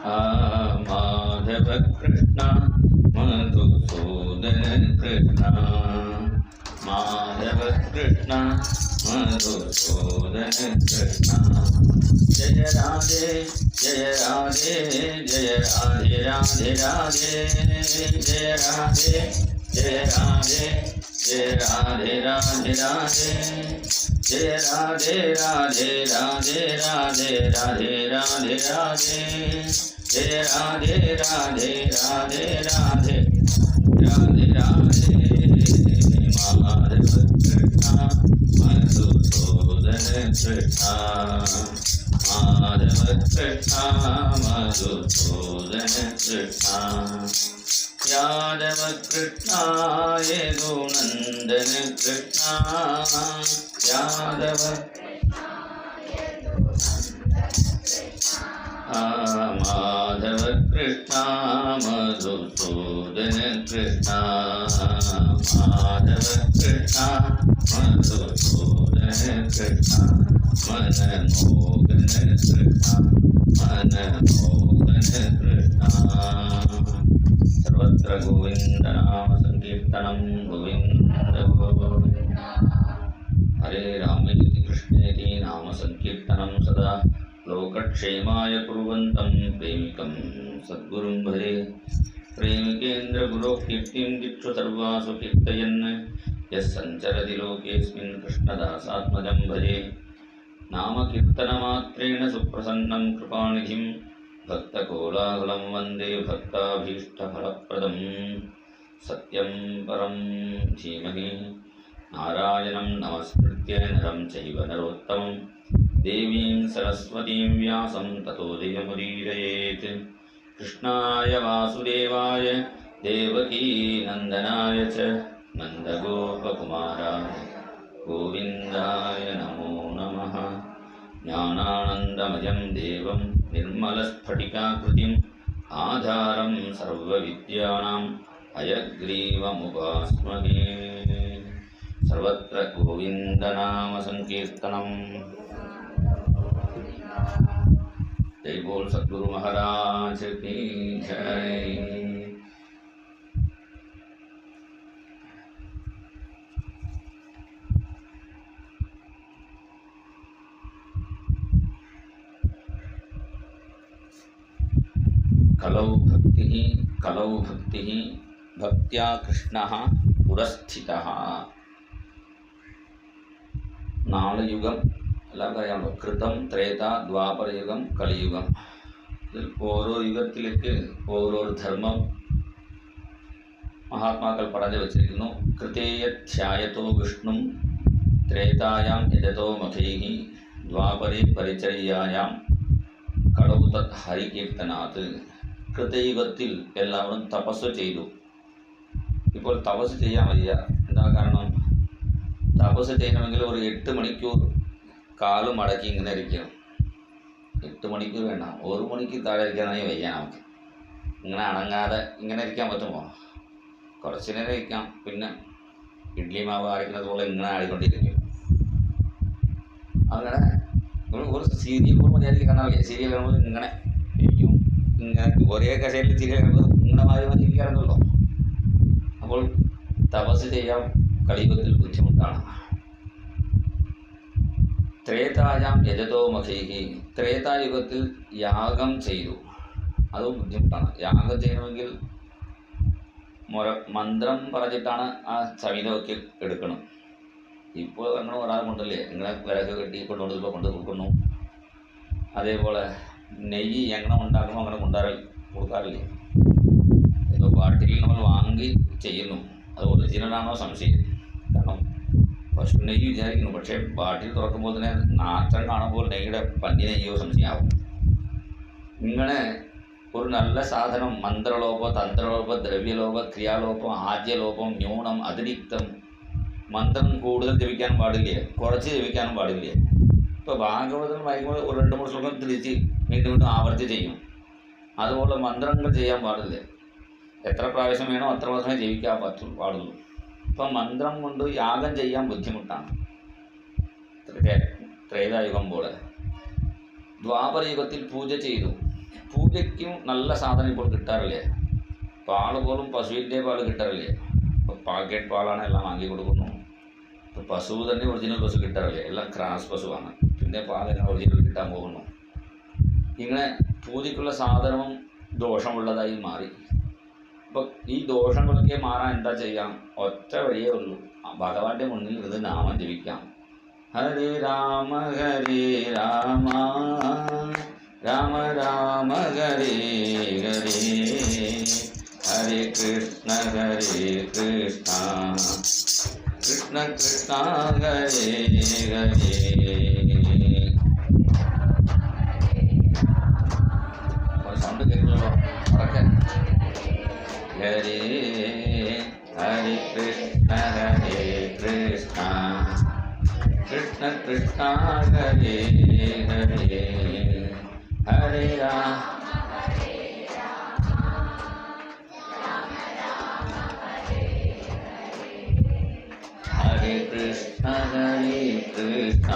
മാധവ കൃഷ്ണ മധുസൂദന കൃഷ്ണ മാധവ കൃഷ്ണ മധുസൂദന കൃഷ്ണ ജയ രാധേ ജയ രാധേ ജയ രാധേ രാധേ രാധേ ജയ രാധേ ജയ രാധേ ജയ രാധേ രാധേ രാധേ ജയ രാധേ രാധേ രാധേ രാധേ രാധേ രാധേ രാധേ ജയ രാധേ രാധേ രാധേ രാധേ രാധേ രാധേ മാധവ കൃഷ്ണ മധുസൂദന കൃഷ്ണ മാധവ കൃഷ്ണ മധുസൂദന കൃഷ്ണ यादव कृष्णा यदुनंदन कृष्णा यादव माधव कृष्णा मधुसूदन कृष्णा माधव कृष्णा मधुसूदन कृष्णा मनमोहन कृष्णा मनमोहन कृष्णा सर्वत्र गोविंद नाम संकीर्तनं गोविंद गोविंद हरे रामेति कृष्णेति नाम संकीर्तनं सदा लोकक्षेमाय कुर्वन्तं प्रेमिकं सद्गुरुं भजे प्रेमिकेन्द्र गुरो कीर्तिं दिक्षु सर्वासु कीर्तयन् यः सञ्चरति लोकेऽस्मिन् कृष्णदासात्मजं भजे नाम कीर्तनमात्रेण सुप्रसन्नं कृपानिधिं भक्तकोलाहलं वन्दे भक्ताभीष्टफलप्रदं सत्यं परं धीमहि नारायणं नमस्कृत्य नरं चैव नरोत्तमं देवीं सरस्वतीं व्यासं ततो जयमुदीरयेत् कृष्णाय वासुदेवाय देवकीनन्दनाय च नन्दगोपकुमाराय गोविन्दाय नमो नमः ज्ञानानन्दमयं देवं निर्मलस्फटिकाकृतिम् आधारं सर्वविद्यानां हयग्रीवमुपास्महे सर्वत्र गोविन्दनाम संकीर्तनम् जय बोल सद्गुरु महाराज की जय। कलौ भक्तिः भक्त्या कृष्णः पुरस्थितः നാലുയുഗം എല്ലാവർക്കും അറിയാമല്ലോ. കൃതം, ത്രേത, ദ്വാപരയുഗം, കലിയുഗം. ഇതിൽ ഓരോ യുഗത്തിലേക്ക് ഓരോ ധർമ്മം മഹാത്മാക്കൾ പറഞ്ഞു വച്ചിരിക്കുന്നു. കൃതേയധ്യായതോ വിഷ്ണും ത്രേതായാം യജതോ മഖൈഹി ദ്വാപരേ പരിചര്യായാം കളൗ തത് ഹരികീർത്തനാത്. കൃതയുഗത്തിൽ എല്ലാവരും തപസ് ചെയ്തു. ഇപ്പോൾ തപസ് ചെയ്യാൻ വയ്യ. എന്താ കാരണം? തപസ് ചെയ്യണമെങ്കിൽ ഒരു 8 മണിക്കൂർ കാല് മടക്കി ഇങ്ങനെ ഇരിക്കണം. 8 മണിക്കൂർ വേണ്ട, 1 മണിക്ക് താഴെ ഇരിക്കാനായി വയ്യ നമുക്ക്. ഇങ്ങനെ അണങ്ങാതെ ഇങ്ങനെ ഇരിക്കാൻ പറ്റുമോ? കുറച്ച് നേരം ഇരിക്കാം, പിന്നെ ഇഡ്ഡലി മാവ് അരയ്ക്കുന്നത് പോലെ ഇങ്ങനെ ആടിക്കൊണ്ടിരിക്കും. അങ്ങനെ ഒരു സീരിയൽ പോലും മര്യാദയ്ക്ക് കാണാറില്ല. സീരിയൽ കാണുമ്പോൾ ഇങ്ങനെ ഇരിക്കും. ഇങ്ങനെ ഒരേ കസേരയിൽ സീരിയൽ കാണുമ്പോൾ ഇങ്ങനെ മാറി ഇരിക്കാറുണ്ടല്ലോ. അപ്പോൾ തപസ് ചെയ്യാൻ കലിയുഗത്തിൽ ബുദ്ധിമുട്ടാണ്. ത്രേതായാം യജതോ മഖൈഹി. ത്രേതായുഗത്തിൽ യാഗം ചെയ്തു, അതും ബുദ്ധിമുട്ടാണ്. യാഗം ചെയ്യണമെങ്കിൽ മന്ത്രം പറഞ്ഞിട്ടാണ് ആ സമിതമൊക്കെ എടുക്കണം. ഇപ്പോൾ അങ്ങനെ ഒരാൾ കൊണ്ടല്ലേ നിങ്ങളെ വിറക് കെട്ടി കൊണ്ടുകൊണ്ടിപ്പോൾ കൊണ്ട് കൊടുക്കുന്നു. അതേപോലെ നെയ്യ് എങ്ങനെ ഉണ്ടാക്കുമ്പോൾ അങ്ങനെ കൊടുക്കാറില്ലേ. ഏതോ ബാട്ടിൽ നമ്മൾ വാങ്ങി ചെയ്യുന്നു. അത് ഒറിജിനലാണോ സംശയം. കാരണം പശു നെയ്യ് വിചാരിക്കുന്നു, പക്ഷേ ബാട്ടിൽ തുറക്കുമ്പോൾ തന്നെ നാറ്റം കാണുമ്പോൾ നെയ്യുടെ പന്നി നെയ്യോ സംശയമാവും. ഇങ്ങനെ ഒരു നല്ല സാധനം മന്ത്രലോപം, തന്ത്രലോപം, ദ്രവ്യലോപം, ക്രിയാലോപം, ആദ്യലോപം, ന്യൂനം, അതിരിക്തം. മന്ത്രം കൂടുതൽ ജപിക്കാനും പാടില്ലേ, കുറച്ച് ജപിക്കാനും പാടില്ലേ. ഇപ്പോൾ ഭാഗവതം വായിക്കുമ്പോൾ ഒരു 2-3 ശ്ലോകം തിരിച്ച് വീണ്ടും വീണ്ടും ആവർത്തി ചെയ്യും. അതുപോലെ മന്ത്രങ്ങൾ ചെയ്യാൻ പാടില്ല. എത്ര പ്രാവശ്യം വേണോ അത്ര പ്രാവശ്യമേ ജപിക്കാൻ പാടുള്ളൂ. ഇപ്പം മന്ത്രം കൊണ്ട് യാഗം ചെയ്യാൻ ബുദ്ധിമുട്ടാണ്. ത്രേതായുഗം പോലെ. ദ്വാപരയുഗത്തിൽ പൂജ ചെയ്തു. പൂജയ്ക്കും നല്ല സാധനം ഇപ്പോൾ കിട്ടാറില്ലേ? പാല് പോലും പശുവിൻ്റെ പാല് കിട്ടാറില്ലേ? ഇപ്പോൾ പാക്കറ്റ് പാലാണ് എല്ലാം വാങ്ങി കൊടുക്കുന്നു. ഇപ്പോൾ പശു തന്നെ ഒറിജിനൽ പശു കിട്ടാറില്ലേ? എല്ലാം ക്രാസ് പശുവാണ്. പിന്നെ പാലെല്ലാം ഒറിജിനൽ കിട്ടാൻ പോകുന്നു. ഇങ്ങനെ പൂജയ്ക്കുള്ള സാധനവും ദോഷമുള്ളതായി മാറി. അപ്പോൾ ഈ ദോഷങ്ങളൊക്കെ മാറാൻ എന്താ ചെയ്യാം? ഒറ്റ വഴിയേ ഉള്ളൂ. ഭഗവാന്റെ മുന്നിൽ ഇത് നാമം ജപിക്കാം. ഹരേ രാമ രാമ രാമ ഹരേ ഹരേ, ഹരേ കൃഷ്ണ കൃഷ്ണ കൃഷ്ണ ഹരേ ഹരേ. സൗണ്ട് കേൾക്കുന്നല്ലോ ഉറക്കെ. ഹരേ ഹരേ കൃഷ്ണ കൃഷ്ണ കൃഷ്ണ ഹരേ ഹരേ, ഹരേ രാമ ഹരേ കൃഷ്ണ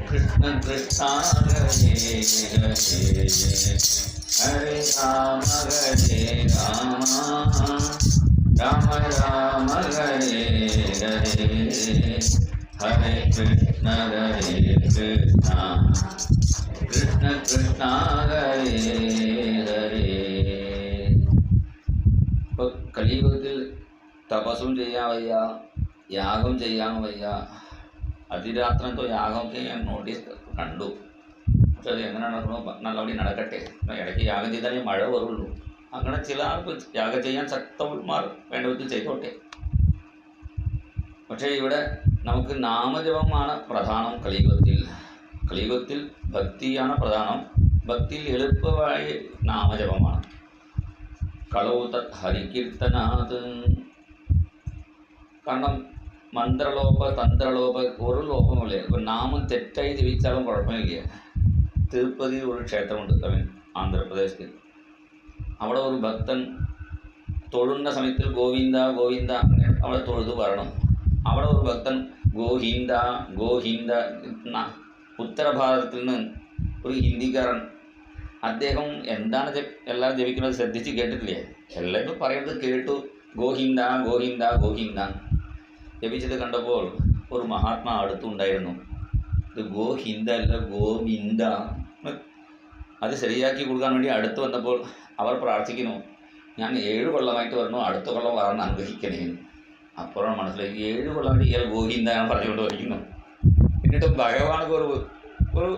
കൃഷ്ണ കൃഷ്ണ ഹരേ ഹരേ, ഹരേ രാമ രാമ രാമ ഹരേ ഹരേ, ഹരേ കൃഷ്ണ കൃഷ്ണ കൃഷ്ണ ഹരേ ഹരേ. ഇപ്പോൾ കലിയുഗത്തിൽ തപസ്സും ചെയ്യാൻ വയ്യ, യാഗം ചെയ്യാൻ വയ്യ. അതിരാത്രത്തോ യാഗമൊക്കെ ഞാൻ നോട്ടീസ് കണ്ടു. പക്ഷെ അത് എങ്ങനെ നടക്കണോ നല്ലപടി നടക്കട്ടെ. ഇടയ്ക്ക് യാഗം ചെയ്താലേ മഴ വരുള്ളൂ. അങ്ങനെ ചില ആൾക്ക് യാഗം ചെയ്യാൻ ശക്തന്മാർ വേണ്ട വിധത്തിൽ ചെയ്തോട്ടെ. പക്ഷേ ഇവിടെ നമുക്ക് നാമജപമാണ് പ്രധാനം. കലിയുഗത്തിൽ ഭക്തിയാണ് പ്രധാനം. ഭക്തിയിൽ എളുപ്പമായി നാമജപമാണ്. കളൗത ഹരികീർത്തനാത്. കാരണം മന്ത്രലോപ തന്ത്രലോപ ഒരു ലോപമില്ല. ഇപ്പം നാമം തെറ്റായി ജപിച്ചാലും കുഴപ്പമില്ല. തിരുപ്പതിയിൽ ഒരു ക്ഷേത്രമുണ്ട്, ആന്ധ്രാപ്രദേശിൽ. അവിടെ ഒരു ഭക്തൻ തൊഴുന്ന സമയത്തിൽ ഗോവിന്ദ ഗോവിന്ദ അങ്ങനെ അവിടെ തൊഴുതു പറയണം. അവിടെ ഒരു ഭക്തൻ ഗോഹിന്ദ ഗോഹിന്ദ. ഉത്തരഭാരതത്തിൽ നിന്ന് ഒരു ഹിന്ദിക്കാരൻ, അദ്ദേഹം എന്താണ് എല്ലാവരും ജപിക്കുന്നത് ശ്രദ്ധിച്ച് കേട്ടിട്ടില്ലേ? എല്ലാവരും പറയുന്നത് കേട്ടു, ഗോഹിന്ദ ഗോഹിന്ദ ഗോഹിന്ദ. ജപിച്ചത് കണ്ടപ്പോൾ ഒരു മഹാത്മാ അടുത്തുണ്ടായിരുന്നു. ഇത് ഗോഹിന്ദ അല്ല ഗോവിന്ദ. അത് ശരിയാക്കി കൊടുക്കാൻ വേണ്ടി അടുത്ത് വന്നപ്പോൾ അവർ പ്രാർത്ഥിക്കുന്നു, ഞാൻ 7 കൊല്ലമായിട്ട് പറഞ്ഞു, അടുത്ത കൊല്ലം വരാൻ അനുഗ്രഹിക്കണേ. അപ്പോഴാണ് മനസ്സിലായി 7 കൊല്ലമായിട്ട് ഇയാൾ ഗോഹിന്ദ ഞാൻ പറഞ്ഞുകൊണ്ട് വയ്ക്കുന്നു. എന്നിട്ട് ഭഗവാനൊക്കെ ഒരു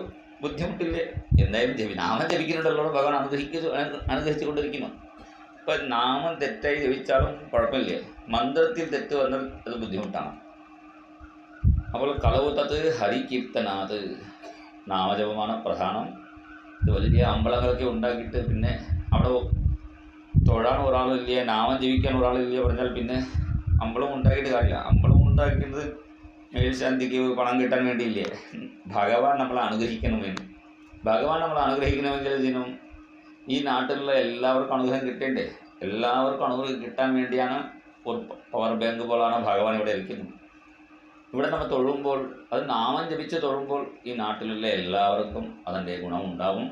ബുദ്ധിമുട്ടില്ലേ? എന്തായാലും നാമം ജപിക്കുന്നുണ്ടല്ലോ, ഭഗവാൻ അനുഗ്രഹിച്ചു കൊണ്ടിരിക്കുന്നു. ഇപ്പം നാമം തെറ്റായി ജപിച്ചാലും കുഴപ്പമില്ല, മന്ത്രത്തിൽ തെറ്റ് വന്നാൽ അത് ബുദ്ധിമുട്ടാണ്. അപ്പോൾ കളവുത്തത് ഹരികീർത്തനാത്, നാമജപമാണ് പ്രധാനം. ഇത് വലിയ അമ്പലങ്ങളൊക്കെ ഉണ്ടാക്കിയിട്ട് പിന്നെ അവിടെ തൊഴാൻ ഒരാളില്ല, നാമം ജപിക്കാൻ ഒരാളില്ല പറഞ്ഞാൽ പിന്നെ അമ്പലം ഉണ്ടാക്കിയിട്ട് കാര്യമില്ല. അമ്പലം ഉണ്ടാക്കിയത് മേൽശാന്തിക്ക് പണം കിട്ടാൻ വേണ്ടിയില്ലേ? ഭഗവാൻ നമ്മളെ അനുഗ്രഹിക്കണം വേണ്ടി. ഭഗവാൻ നമ്മളെ അനുഗ്രഹിക്കണമെങ്കിൽ ഇതിനും ഈ നാട്ടിലുള്ള എല്ലാവർക്കും അനുഗ്രഹം കിട്ടേണ്ടേ? എല്ലാവർക്കും അനുഗ്രഹം കിട്ടാൻ വേണ്ടിയാണ് ഒരു പവർ ബാങ്ക് പോലാണ് ഭഗവാൻ ഇവിടെ ഇരിക്കുന്നത്. ഇവിടെ നമ്മൾ തൊഴുമ്പോൾ, അത് നാമം ജപിച്ച് തൊഴുമ്പോൾ ഈ നാട്ടിലുള്ള എല്ലാവർക്കും അതിൻ്റെ ഗുണമുണ്ടാകും.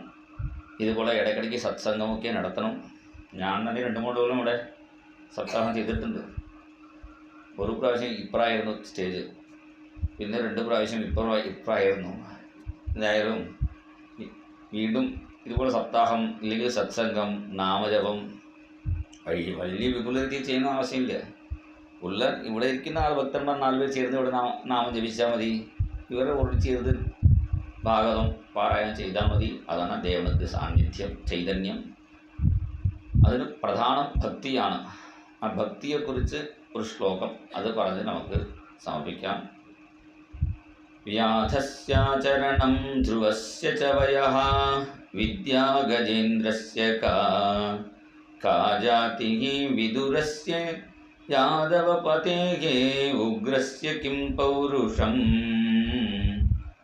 ഇതുപോലെ ഇടയ്ക്കിടയ്ക്ക് സത്സംഗമൊക്കെ നടത്തണം. ഞാൻ തന്നെ 2-3 കൊല്ലം ഇവിടെ സപ്താഹം ചെയ്തിട്ടുണ്ട്. ഒരു പ്രാവശ്യം ഇപ്രായിരുന്നു സ്റ്റേജ്, പിന്നെ 2 പ്രാവശ്യം ഇപ്രായിരുന്നു. എന്തായാലും വീണ്ടും ഇതുപോലെ സപ്താഹം ഇല്ലെങ്കിൽ സത്സംഗം, നാമജപം വലിയ വിപുലത്തിൽ ചെയ്യുന്ന ആവശ്യമില്ല. ഇവിടെ ഇരിക്കുന്ന ഭക്തന്മാർ 4 പേർ ചേർന്ന് ഇവിടെ നാമം ജപിച്ചാൽ മതി. ഇവരെ ഓടി ചേർന്ന് ഭാഗവതം പാരായണം ചെയ്താൽ മതി. അതാണ് ദേവനക്ക് സാന്നിധ്യം, ചൈതന്യം. അതിന് പ്രധാനം ഭക്തിയാണ്. ആ ഭക്തിയെക്കുറിച്ച് ഒരു ശ്ലോകം അത് പറഞ്ഞ് നമുക്ക് സമർപ്പിക്കാം. വ്യാധസ്യാചരണം ധ്രുവസ്യ ച വയഃ വിദ്യാ ഗജേന്ദ്രസ്യ കാ ജാതിഃ വിദുരസ്യ യാദവപതേഃ ഉഗ്രസ്യ കിം പൗരുഷം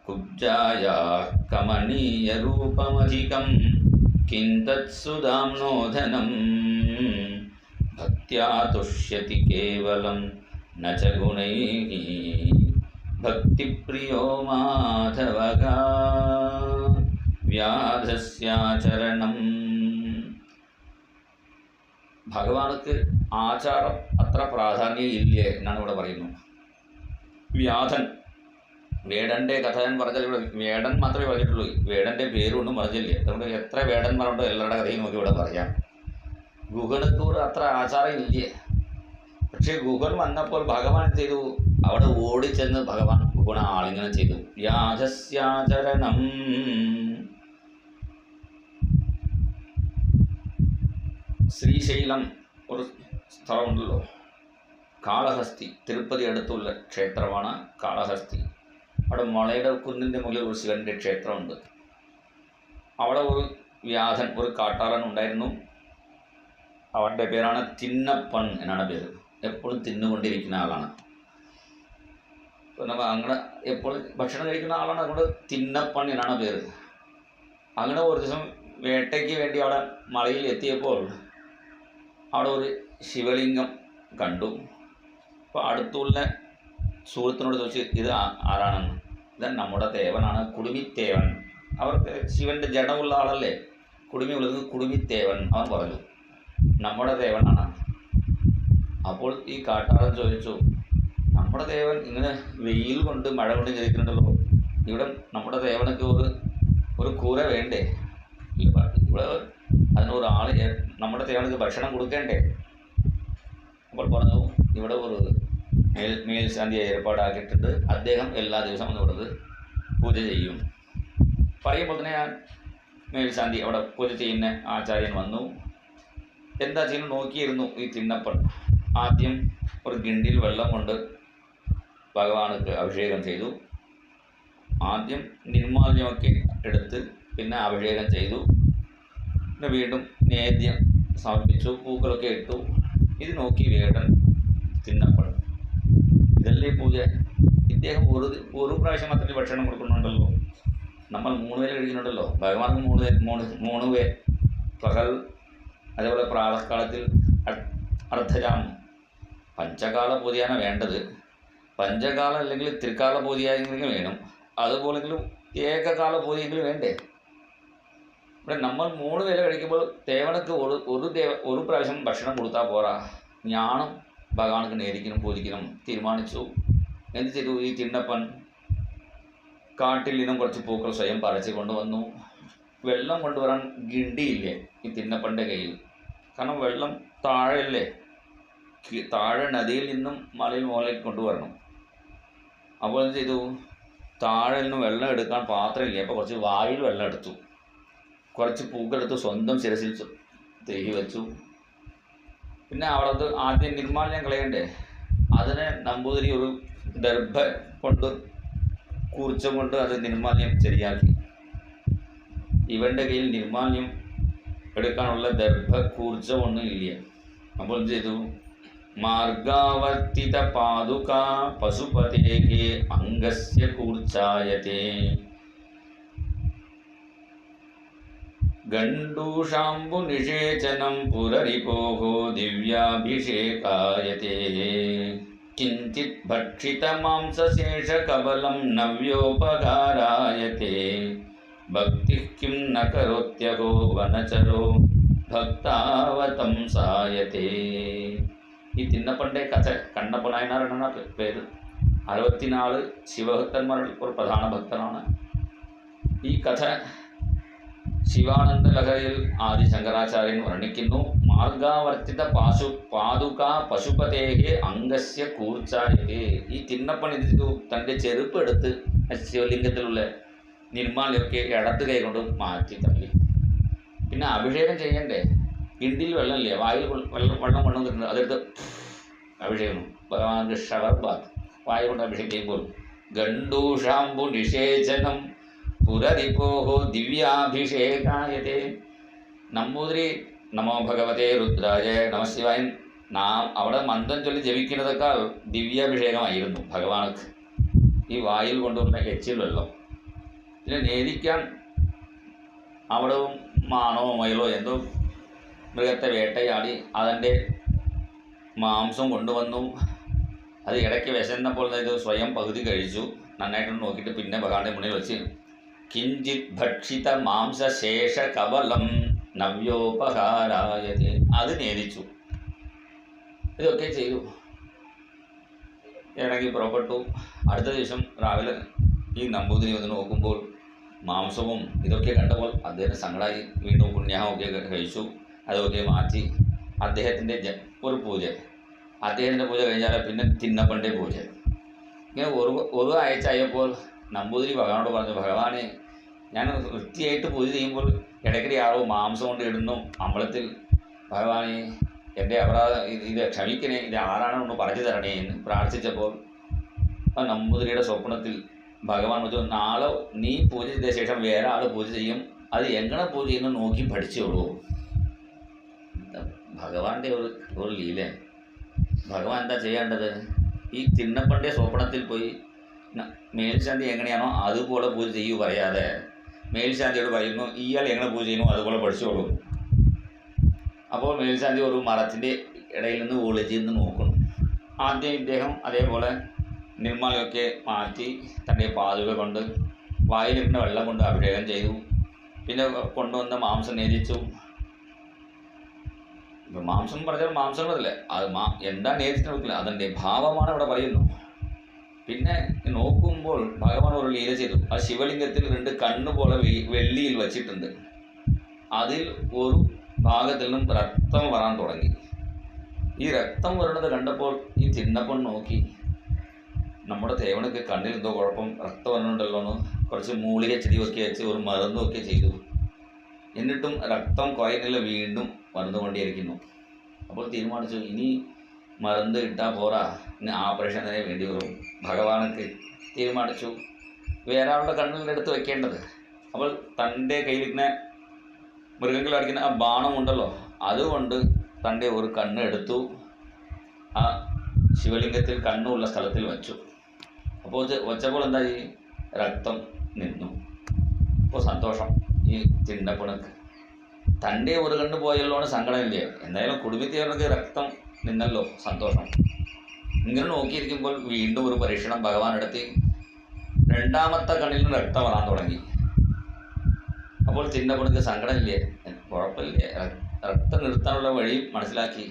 കുബ്ജായാഃ കമനീയരൂപമധികം കിം തത്സുധാംനോധനം ഭക്ത്യാ തുഷ്യതി കേവലം ന ച ഗുണൈഃ ഭക്തിപ്രിയോ മാധവഃ. വ്യാധസ്യാചരണം. ഭഗവാനക്ക് ആചാരം അത്ര പ്രാധാന്യം ഇല്ലേ എന്നാണ് ഇവിടെ പറയുന്നത്. വ്യാധൻ, വേടൻ്റെ കഥ ഞാൻ പറഞ്ഞാൽ ഇവിടെ വേടൻ മാത്രമേ പറഞ്ഞിട്ടുള്ളൂ, വേടൻ്റെ പേരൊന്നും പറഞ്ഞില്ല. അതുകൊണ്ട് എത്ര വേടന്മാരുണ്ടോ എല്ലാവരുടെ കഥയും നമുക്ക് ഇവിടെ പറയാം. ഗുഹനക്കൂർ അത്ര ആചാരം ഇല്ലേ. പക്ഷേ ഗുഹൻ വന്നപ്പോൾ ഭഗവാൻ ചെയ്തു, അവിടെ ഓടിച്ചെന്ന് ഭഗവാൻ ഗുഹന ആളിങ്ങനെ ചെയ്തു. വ്യാധസ്യാചരണം. ശ്രീശൈലം ഒരു സ്ഥലമുണ്ടല്ലോ, കാളഹസ്തി, തിരുപ്പതി അടുത്തുള്ള ക്ഷേത്രമാണ് കാളഹസ്തി. അവിടെ മലയുടെ കുന്നിൻ്റെ മുകളിൽ ഒരു ശിവൻ്റെ ക്ഷേത്രമുണ്ട്. അവിടെ ഒരു വ്യാധൻ, ഒരു കാട്ടാളൻ ഉണ്ടായിരുന്നു. അവൻ്റെ പേരാണ് തിന്നപ്പൻ എന്നാണ് പേര്. എപ്പോഴും തിന്നുകൊണ്ടിരിക്കുന്ന ആളാണ്. നമ്മൾ അങ്ങനെ എപ്പോഴും ഭക്ഷണം കഴിക്കുന്ന ആളാണ്, അതുകൊണ്ട് തിന്നപ്പൻ എന്നാണ് പേര്. അങ്ങനെ ഒരു ദിവസം വേട്ടയ്ക്ക് വേണ്ടി അവിടെ മലയിൽ എത്തിയപ്പോൾ അവിടെ ഒരു ശിവലിംഗം കണ്ടു. അപ്പോൾ അടുത്തുള്ള സുഹൃത്തിനോട് ചോദിച്ചു, ഇത് ആരാണെന്ന്. ഇത് നമ്മുടെ ദേവനാണ്, കുടുമിത്തേവൻ. അവർക്ക് ശിവൻ്റെ ജഡമുള്ള ആളല്ലേ, കുടുമി ഉള്ളത് കുടുമിത്തേവൻ. അവൻ പറഞ്ഞു നമ്മുടെ ദേവനാണ്. അപ്പോൾ ഈ കാട്ടാളൻ ചോദിച്ചു, നമ്മുടെ ദേവൻ ഇങ്ങനെ വെയിൽ കൊണ്ട് മഴ കൊണ്ട് ജനിക്കുന്നുണ്ടല്ലോ, ഇവിടെ നമ്മുടെ ദേവനക്ക് ഒരു കൂര വേണ്ടേ, ഇവിടെ അതിനൊരാൾ നമ്മുടെ ദേവനക്ക് ഭക്ഷണം കൊടുക്കേണ്ടേ. അപ്പോൾ പറഞ്ഞു, ഇവിടെ ഒരു മേൽശാന്തി ഏർപ്പാടാക്കിയിട്ടുണ്ട്, അദ്ദേഹം എല്ലാ ദിവസവും ഇവിടുന്ന് പൂജ ചെയ്യും. പറയുമ്പോൾ തന്നെ ഞാൻ മേൽശാന്തി അവിടെ പൂജ ചെയ്യുന്ന ആചാര്യൻ വന്നു. എന്താ ചെയ്യുന്നത് നോക്കിയിരുന്നു ഈ തിന്നപ്പൻ. ആദ്യം ഒരു ഗിണ്ടിൽ വെള്ളം കൊണ്ട് ഭഗവാനക്ക് അഭിഷേകം ചെയ്തു. ആദ്യം നിർമാല്യമൊക്കെ എടുത്ത് പിന്നെ അഭിഷേകം ചെയ്തു. പിന്നെ വീണ്ടും നേദ്യം സമർപ്പിച്ചു, പൂക്കളൊക്കെ ഇട്ടു. ഇത് നോക്കി വേടൻ തിന്നപ്പൻ, ഇതല്ലേ പൂജ, ഇദ്ദേഹം ഒരു പ്രാവശ്യം മാത്രമേ ഭക്ഷണം കൊടുക്കുന്നുണ്ടല്ലോ, നമ്മൾ 3 വേല കഴിക്കുന്നുണ്ടല്ലോ, ഭഗവാൻ 3 വേല പകൽ, അതേപോലെ പ്രാതകാലത്തിൽ അർദ്ധജാമം. പഞ്ചകാല പൂജയാണ് വേണ്ടത്. പഞ്ചകാല അല്ലെങ്കിൽ ത്രികാല പൂജയെങ്കിലും വേണം, അതുപോലെങ്കിലും ഏകകാല പൂജയെങ്കിലും വേണ്ടേ. ഇവിടെ നമ്മൾ 3 വേല കഴിക്കുമ്പോൾ ദേവനക്ക് ഒരു പ്രാവശ്യം ഭക്ഷണം കൊടുത്താൽ പോരാ. ഞാനും ഭഗവാനക്ക് നേദിക്കണം പൂജിക്കണം തീരുമാനിച്ചു. എന്ത് ചെയ്തു, ഈ തിന്നപ്പൻ കാട്ടിൽ നിന്നും കുറച്ച് പൂക്കൾ സ്വയം പറിച്ച് കൊണ്ടുവന്നു. വെള്ളം കൊണ്ടുവരാൻ ഗിണ്ടിയില്ലേ ഈ തിന്നപ്പൻ്റെ കയ്യിൽ, കാരണം വെള്ളം താഴെയല്ലേ, താഴെ നദിയിൽ നിന്നും മലയിൽ മുകളിലേക്ക് കൊണ്ടുവരണം. അപ്പോൾ എന്ത് ചെയ്തു, താഴെ നിന്നും വെള്ളം എടുക്കാൻ പാത്രമില്ലേ, അപ്പോൾ കുറച്ച് വായിൽ വെള്ളം എടുത്തു, കുറച്ച് പൂക്കളെടുത്ത് സ്വന്തം ശിരസിൽ തേഹി വെച്ചു. പിന്നെ അവിടെ ആദ്യം നിർമാല്യം കളയണ്ടേ, അതിനെ നമ്പൂതിരി ഒരു ദർഭ കൊണ്ട് കൂർച്ചം കൊണ്ട് അത് നിർമാല്യം ശരിയാക്കി. ഇവൻ്റെ കയ്യിൽ നിർമാല്യം എടുക്കാനുള്ള ദർഭ കൂർച്ചമൊന്നും ഇല്ല. അപ്പോൾ എന്ത് ചെയ്തു, മാർഗാവർത്തിത പാതുക പശുപതേഹേ അംഗസ്യ കൂർച്ചായതേ ഗണ്ഡൂഷാംബു നിഷേചനം പുരരിപോഹോ ദിവ്യാഭിഷേകായതേ കിഞ്ചിത് ഭക്ഷിത മാംസശേഷകബലം നവ്യോപകാരായതേ ഭക്തി കിം ന കരോത്യഹോ വനചരോ ഭക്താവതംസായതേ. ഈ തിന്നപ്പൻ്റെ കഥ കണ്ണപ്പനായനാർ എന്നാണ് പേര്. 64 ശിവഭക്തന്മാരിൽ ഒരു പ്രധാന ഭക്തനാണ്. ഈ കഥ ശിവാനന്ദ ലഹരിയിൽ ആദി ശങ്കരാചാര്യൻ വർണ്ണിക്കുന്നു. മാർഗാവർത്തിത പാതുക പശുപതേഹേ അംഗസ്യ കൂർച്ചായതേ. ഈ തിന്നപ്പൻ ഇത് ചെയ്തു, തൻ്റെ ചെരുപ്പ് എടുത്ത് ശിവലിംഗത്തിലുള്ള നിർമാല്യമൊക്കെ ഇടത്ത് കൈ കൊണ്ട് മാറ്റി തള്ളി. പിന്നെ അഭിഷേകം ചെയ്യണ്ടേ, കിണ്ടിയിൽ വെള്ളമില്ലേ, വായിൽ വെള്ളം കൊണ്ടുവന്നിട്ടുണ്ട്, അതെടുത്ത് അഭിഷേകം. ഭഗവാന്റെ ഷവർ ബാത്ത് വായ കൊണ്ട് അഭിഷേകം ചെയ്യുമ്പോൾ ഗണ്ഡൂഷാംബു നിഷേചനം പുരരിപോഹോ ദിവ്യാഭിഷേകായതേ. നമ്പൂതിരി നമോ ഭഗവതേ രുദ്രായ നമശിവായൻ നാം അവിടെ മന്ത്രം ചൊല്ലി ജപിക്കുന്നതൊക്കെ ദിവ്യാഭിഷേകമായിരുന്നു ഭഗവാനക്ക്. ഈ വായിൽ കൊണ്ടുവന്ന എച്ചിൽ വെള്ളം. പിന്നെ നേദിക്കാൻ അവിടെ മാണോ മയിലോ എന്തോ മൃഗത്തെ വേട്ടയാടി അതിൻ്റെ മാംസം കൊണ്ടുവന്നു. അത് ഇടയ്ക്ക് വിശന്നപ്പോൾ ഇത് സ്വയം പകുതി കഴിച്ചു. നന്നായിട്ടൊന്ന് നോക്കിയിട്ട് പിന്നെ ഭഗവാന്റെ മുന്നിൽ വെച്ച് കിഞ്ചിത് ഭക്ഷിത മാംസശേഷ കവലം നവ്യോപഹാരായതേ. അത് നേദിച്ചു. ഇതൊക്കെ ചെയ്തു. ഇറങ്ങി പുറപ്പെട്ടു. അടുത്ത ദിവസം രാവിലെ ഈ നമ്പൂതിരി വന്ന് നോക്കുമ്പോൾ മാംസവും ഇതൊക്കെ കണ്ടപ്പോൾ അദ്ദേഹത്തിന് സങ്കടമായി. വീണ്ടും പുണ്യാഹമൊക്കെ കഴിച്ചു. അതൊക്കെ മാറ്റി അദ്ദേഹത്തിൻ്റെ ഒരു പൂജ, അദ്ദേഹത്തിൻ്റെ പൂജ കഴിഞ്ഞാൽ പിന്നെ തിന്നപ്പൻ്റെ പൂജ. ഇങ്ങനെ ഒരു ആഴ്ചയായപ്പോൾ നമ്പൂതിരി ഭഗവാനോട് പറഞ്ഞു, ഭഗവാനെ, ഞാൻ വൃത്തിയായിട്ട് പൂജ ചെയ്യുമ്പോൾ ഇടയ്ക്കിടെ ആരോ മാംസം കൊണ്ട് ഇടുന്നു അമ്പലത്തിൽ. ഭഗവാനെ, എൻ്റെ അപരാധം ഇത് ക്ഷമിക്കണേ, ഇത് ആരാണെന്ന് പറഞ്ഞു തരണേ എന്ന് പ്രാർത്ഥിച്ചപ്പോൾ ആ നമ്പൂതിരിയുടെ സ്വപ്നത്തിൽ ഭഗവാൻ പറഞ്ഞു, നാളെ നീ പൂജ ചെയ്ത ശേഷം വേറെ ആൾ പൂജ ചെയ്യും, അത് എങ്ങനെ പൂജ ചെയ്യുന്നു നോക്കി പഠിച്ചോളൂ. ഭഗവാന്റെ ഒരു ലീല. ഭഗവാൻ എന്താ ചെയ്യേണ്ടത്? ഈ തിന്നപ്പൻ്റെ സ്വപ്നത്തിൽ പോയി മേൽശാന്തി എങ്ങനെയാണോ അതുപോലെ പൂജ ചെയ്യൂ പറയാതെ മേൽശാന്തിയോട് പറയുന്നു, ഇയാൾ എങ്ങനെ പൂജ ചെയ്യുന്നു അതുപോലെ പഠിച്ചോളൂ. അപ്പോൾ മേൽശാന്തി ഒരു മരത്തിൻ്റെ ഇടയിൽ നിന്ന് ഒളിച്ചിരുന്ന് നോക്കുന്നു. ആദ്യം ഇദ്ദേഹം അതേപോലെ നിർമ്മലയൊക്കെ മാറ്റി തൻ്റെ പാതുക കൊണ്ട് വായിലിരുന്ന വെള്ളം കൊണ്ട് അഭിഷേകം ചെയ്തു. പിന്നെ കൊണ്ടുവന്ന മാംസം നേദിച്ചു. ഇപ്പം മാംസം പറഞ്ഞാൽ മാംസം അതല്ലേ, അത് എന്താ നേദിച്ചു നോക്കില്ല, അതിൻ്റെ ഭാവമാണ് ഇവിടെ പറയുന്നു. പിന്നെ നോക്കുമ്പോൾ ഭഗവാൻ ഒരു ലീല ചെയ്തു. ആ ശിവലിംഗത്തിൽ 2 കണ്ണ് പോലെ വെള്ളിയിൽ വച്ചിട്ടുണ്ട്. അതിൽ ഒരു ഭാഗത്തിൽ നിന്നും രക്തം വരാൻ തുടങ്ങി. ഈ രക്തം വരുന്നത് കണ്ടപ്പോൾ ഈ തിന്നപ്പൻ നോക്കി, നമ്മുടെ ദേവനൊക്കെ കണ്ണിൽ എന്തോ കുഴപ്പം, രക്തം വരുന്നുണ്ടല്ലോ എന്ന് കുറച്ച് മൂലിക ചെടിയൊക്കെ വെച്ച് ഒരു മരുന്നൊക്കെ ചെയ്തു. എന്നിട്ടും രക്തം കുറയുന്നില്ല, വീണ്ടും വന്നുകൊണ്ടേയിരിക്കുന്നു. അപ്പോൾ തീരുമാനിച്ചു, ഇനി മരുന്ന് ഇട്ടാൽ പോരാ, ഇനി ഓപ്പറേഷൻ തന്നെ വേണ്ടി വരും. ഭഗവാനൊക്കെ തീരുമാനിച്ചു വേറെ ആളുടെ കണ്ണിലെടുത്ത് വെക്കേണ്ടത്. അപ്പോൾ തൻ്റെ കയ്യിലിരിക്കുന്ന മൃഗങ്ങൾ അടിക്കുന്ന ആ ബാണം ഉണ്ടല്ലോ, അതുകൊണ്ട് തൻ്റെ ഒരു കണ്ണ് എടുത്തു ആ ശിവലിംഗത്തിൽ കണ്ണുള്ള സ്ഥലത്തിൽ വച്ചു. അപ്പോൾ വച്ചപ്പോൾ എന്തായി? രക്തം നിന്നു. അപ്പോൾ സന്തോഷം ഈ തിണ്ടപ്പണക്ക്. തൻ്റെ ഒരു കണ്ണ് പോയല്ലോ സങ്കടമില്ലേ, എന്തായാലും കുടുംബത്തിയവർക്ക് രക്തം നിന്നല്ലോ, സന്തോഷം. ഇങ്ങനെ നോക്കിയിരിക്കുമ്പോൾ വീണ്ടും ഒരു പരീക്ഷണം ഭഗവാൻ എടുത്തി. 2ാമത്തെ കണ്ണിൽ നിന്ന് രക്തം വരാൻ തുടങ്ങി. അപ്പോൾ തിണ്ടപ്പണക്ക് സങ്കടമില്ലേ, കുഴപ്പമില്ലേ, രക്തം നിർത്താനുള്ള വഴി മനസ്സിലാക്കി.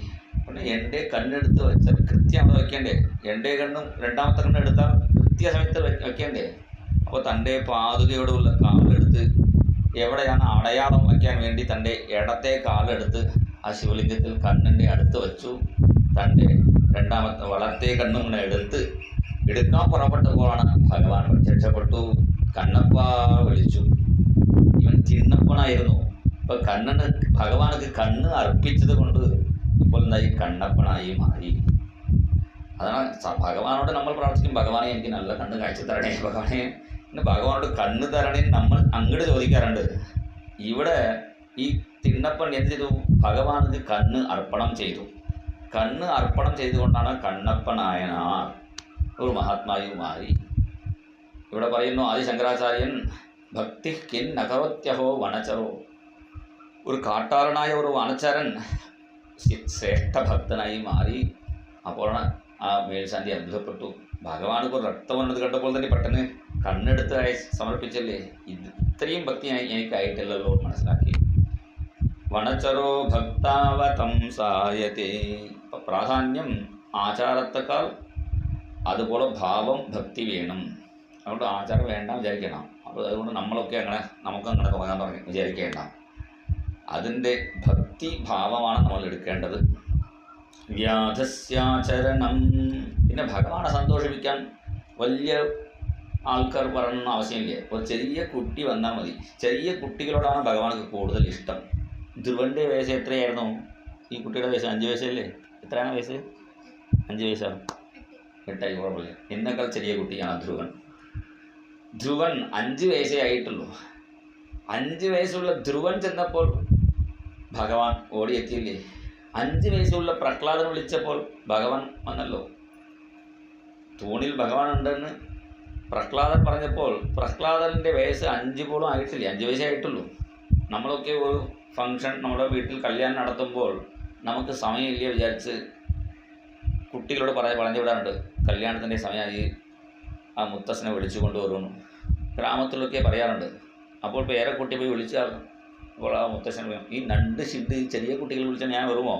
പിന്നെ എൻ്റെ കണ്ണെടുത്ത് വെച്ചാൽ കൃത്യം അവിടെ വയ്ക്കേണ്ടേ, എൻ്റെ കണ്ണും 2ാമത്തെ കണ്ണ് എടുത്താൽ കൃത്യസമയത്ത് വയ്ക്കേണ്ടേ. അപ്പോൾ തൻ്റെ പാതുകയോടുള്ള കാലെടുത്ത് എവിടെയാണ് അടയാളം വയ്ക്കാൻ വേണ്ടി തൻ്റെ ഇടത്തെ കാലെടുത്ത് ആ ശിവലിംഗത്തിൽ കണ്ണിൻ്റെ അടുത്ത് വെച്ചു. തൻ്റെ 2ാമത്തെ വളർത്തേ കണ്ണും കൂടെ എടുക്കാൻ പുറപ്പെട്ടപ്പോഴാണ് ഭഗവാൻ പ്രത്യക്ഷപ്പെട്ടു. കണ്ണപ്പ വിളിച്ചു. ഇവൻ ചിന്നപ്പനായിരുന്നു. ഇപ്പോൾ ഭഗവാനക്ക് കണ്ണ് അർപ്പിച്ചത് കൊണ്ട് ഇപ്പോൾ എന്തായി? കണ്ണപ്പനായി മാറി. അതാണ് ഭഗവാനോട് നമ്മൾ പ്രാർത്ഥിക്കും, ഭഗവാനെ എനിക്ക് നല്ല കണ്ണ് കാഴ്ച തരണേ, ഭഗവാനെ ഭഗവാനോട് കണ്ണ് തരണേ നമ്മൾ അങ്ങോട്ട് ചോദിക്കാറുണ്ട്. ഇവിടെ ഈ തിണ്ണപ്പൻ എന്ത് ചെയ്തു? ഭഗവാനക്ക് കണ്ണ് അർപ്പണം ചെയ്തു. കണ്ണ് അർപ്പണം ചെയ്തുകൊണ്ടാണ് കണ്ണപ്പനായനാർ ഒരു മഹാത്മാവ് മാറി. ഇവിടെ പറയുന്നു ആദിശങ്കരാചാര്യൻ, ഭക്തി കിൻ നകവത്യഹോ വനചരോ. ഒരു കാട്ടാളനായ ഒരു വനചരൻ ശ്രേഷ്ഠ ഭക്തനായി മാറി. അപ്പോഴാണ് ആ മേൽശാന്തി അത്ഭുതപ്പെട്ടു. ഭഗവാനൊക്കെ രക്തം വന്നത് കണ്ടപ്പോൾ തന്നെ പെട്ടെന്ന് കണ്ണെടുത്ത് സമർപ്പിച്ചല്ലേ, ഇത്രയും ഭക്തി എനിക്കായിട്ടില്ലല്ലോ മനസ്സിലാക്കി. വനചരോ ഭക്താവതം സായത്തെ. പ്രാധാന്യം ആചാരത്തെക്കാൾ അതുപോലെ ഭാവം ഭക്തി വേണം. അതുകൊണ്ട് ആചാരം വേണ്ട വിചാരിക്കണം. അപ്പോൾ അതുകൊണ്ട് നമുക്ക് അങ്ങനെ തോന്നാൻ തുടങ്ങി വിചാരിക്കേണ്ട. അതിൻ്റെ ഭക്തി ഭാവമാണ് നമ്മൾ എടുക്കേണ്ടത്. വ്യാധസ്യാചരണം. പിന്നെ ഭഗവാനെ സന്തോഷിപ്പിക്കാൻ വലിയ ആൾക്കാർ പറയണമെന്ന് ആവശ്യമില്ല. ഒരു ചെറിയ കുട്ടി വന്നാൽ മതി. ചെറിയ കുട്ടികളോടാണ് ഭഗവാനക്ക് കൂടുതൽ ഇഷ്ടം. ധ്രുവൻ്റെ വയസ്സ് എത്രയായിരുന്നു? ഈ കുട്ടിയുടെ വയസ്സ് 5 വയസ്സല്ലേ? എത്രയാണ് വയസ്സ്? 5 വയസ്സാണ്. 8 കുഴപ്പമില്ല. എന്നേക്കാൾ ചെറിയ കുട്ടിയാണ് ധ്രുവൻ. ധ്രുവൻ 5 വയസ്സേ ആയിട്ടുള്ളൂ. 5 വയസ്സുള്ള ധ്രുവൻ ചെന്നപ്പോൾ ഭഗവാൻ ഓടിയെത്തിയില്ലേ. 5 വയസ്സുള്ള പ്രഹ്ലാദൻ വിളിച്ചപ്പോൾ ഭഗവാൻ വന്നല്ലോ. തൂണിൽ ഭഗവാൻ ഉണ്ടെന്ന് പ്രഹ്ലാദൻ പറഞ്ഞപ്പോൾ പ്രഹ്ലാദൻ്റെ വയസ്സ് 5 പോലും ആയിട്ടില്ല. 5 വയസ്സേ ആയിട്ടുള്ളൂ. നമ്മളൊക്കെ ഒരു ഫങ്ഷൻ നമ്മുടെ വീട്ടിൽ കല്യാണം നടത്തുമ്പോൾ നമുക്ക് സമയമില്ല വിചാരിച്ച് കുട്ടികളോട് പറഞ്ഞു വിടാറുണ്ട്, കല്യാണത്തിൻ്റെ സമയമായി ആ മുത്തശ്ശനെ വിളിച്ചു കൊണ്ടുവരുന്നു. ഗ്രാമത്തിലൊക്കെ പറയാറുണ്ട്. അപ്പോൾ പേരക്കുട്ടി പോയി വിളിച്ചാൽ അപ്പോൾ ആ മുത്തശ്ശൻ പറയും, ഈ രണ്ട് ഷിഡ് ചെറിയ കുട്ടികൾ വിളിച്ചാൽ ഞാൻ വരുമോ?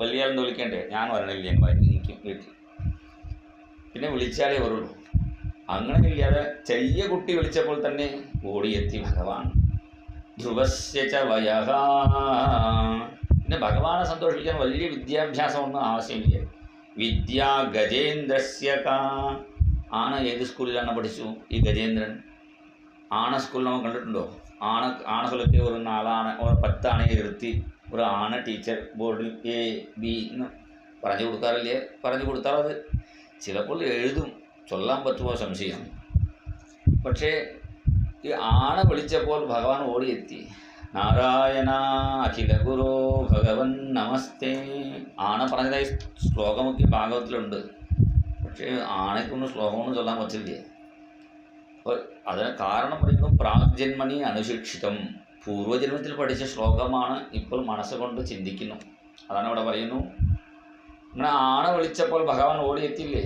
വലിയ ആളെന്ന് വിളിക്കണ്ടേ? ഞാൻ വരണില്ല, ഞാൻ വൈകിക്കും വീട്ടിൽ, പിന്നെ വിളിച്ചാലേ വരുള്ളൂ. അങ്ങനെ ഇല്ലാതെ ചെറിയ കുട്ടി വിളിച്ചപ്പോൾ തന്നെ ഓടിയെത്തി ഭഗവാൻ. ധ്രുവസ്യ ച വയഃ. പിന്നെ ഭഗവാനെ സന്തോഷിപ്പിക്കാൻ വലിയ വിദ്യാഭ്യാസമൊന്നും ആവശ്യമില്ല. വിദ്യാ ഗജേന്ദ്രസ്യ കാ. ആന ഏത് സ്കൂളിലാണ് പഠിച്ചു? ഈ ഗജേന്ദ്രൻ. ആണ സ്കൂളിൽ നമ്മൾ കണ്ടിട്ടുണ്ടോ? ആണ സ്കൂളൊക്കെ ഒരു 10 ആണയെ ഇരുത്തി ഒരു ആണ ടീച്ചർ ബോർഡിൽ A B എന്ന് പറഞ്ഞു കൊടുക്കാറില്ലേ? പറഞ്ഞു കൊടുത്താൽ അത് ചിലപ്പോൾ എഴുതും, ചൊല്ലാൻ പറ്റുമോ സംശയം. പക്ഷേ ഈ ആണ വിളിച്ചപ്പോൾ ഭഗവാൻ ഓടിയെത്തി. നാരായണ അഖില ഗുരോ ഭഗവൻ നമസ്തേ. ആണ പറഞ്ഞതായി ശ്ലോകമൊക്കെ ഭാഗവത്തിലുണ്ട്. പക്ഷേ ആണയ്ക്കൊന്നും ശ്ലോകമൊന്നും ചൊല്ലാൻ പറ്റില്ലേ. അപ്പോൾ അതിന് കാരണം പറയുന്നത് പ്രാഗ്ജന്മണി അനുശിക്ഷിതം. പൂർവ്വജന്മത്തിൽ പഠിച്ച ശ്ലോകമാണ് ഇപ്പോൾ മനസ്സുകൊണ്ട് ചിന്തിക്കുന്നു. അതാണ് ഇവിടെ പറയുന്നു. ഇങ്ങനെ ആണ വിളിച്ചപ്പോൾ ഭഗവാൻ ഓടിയെത്തില്ലേ.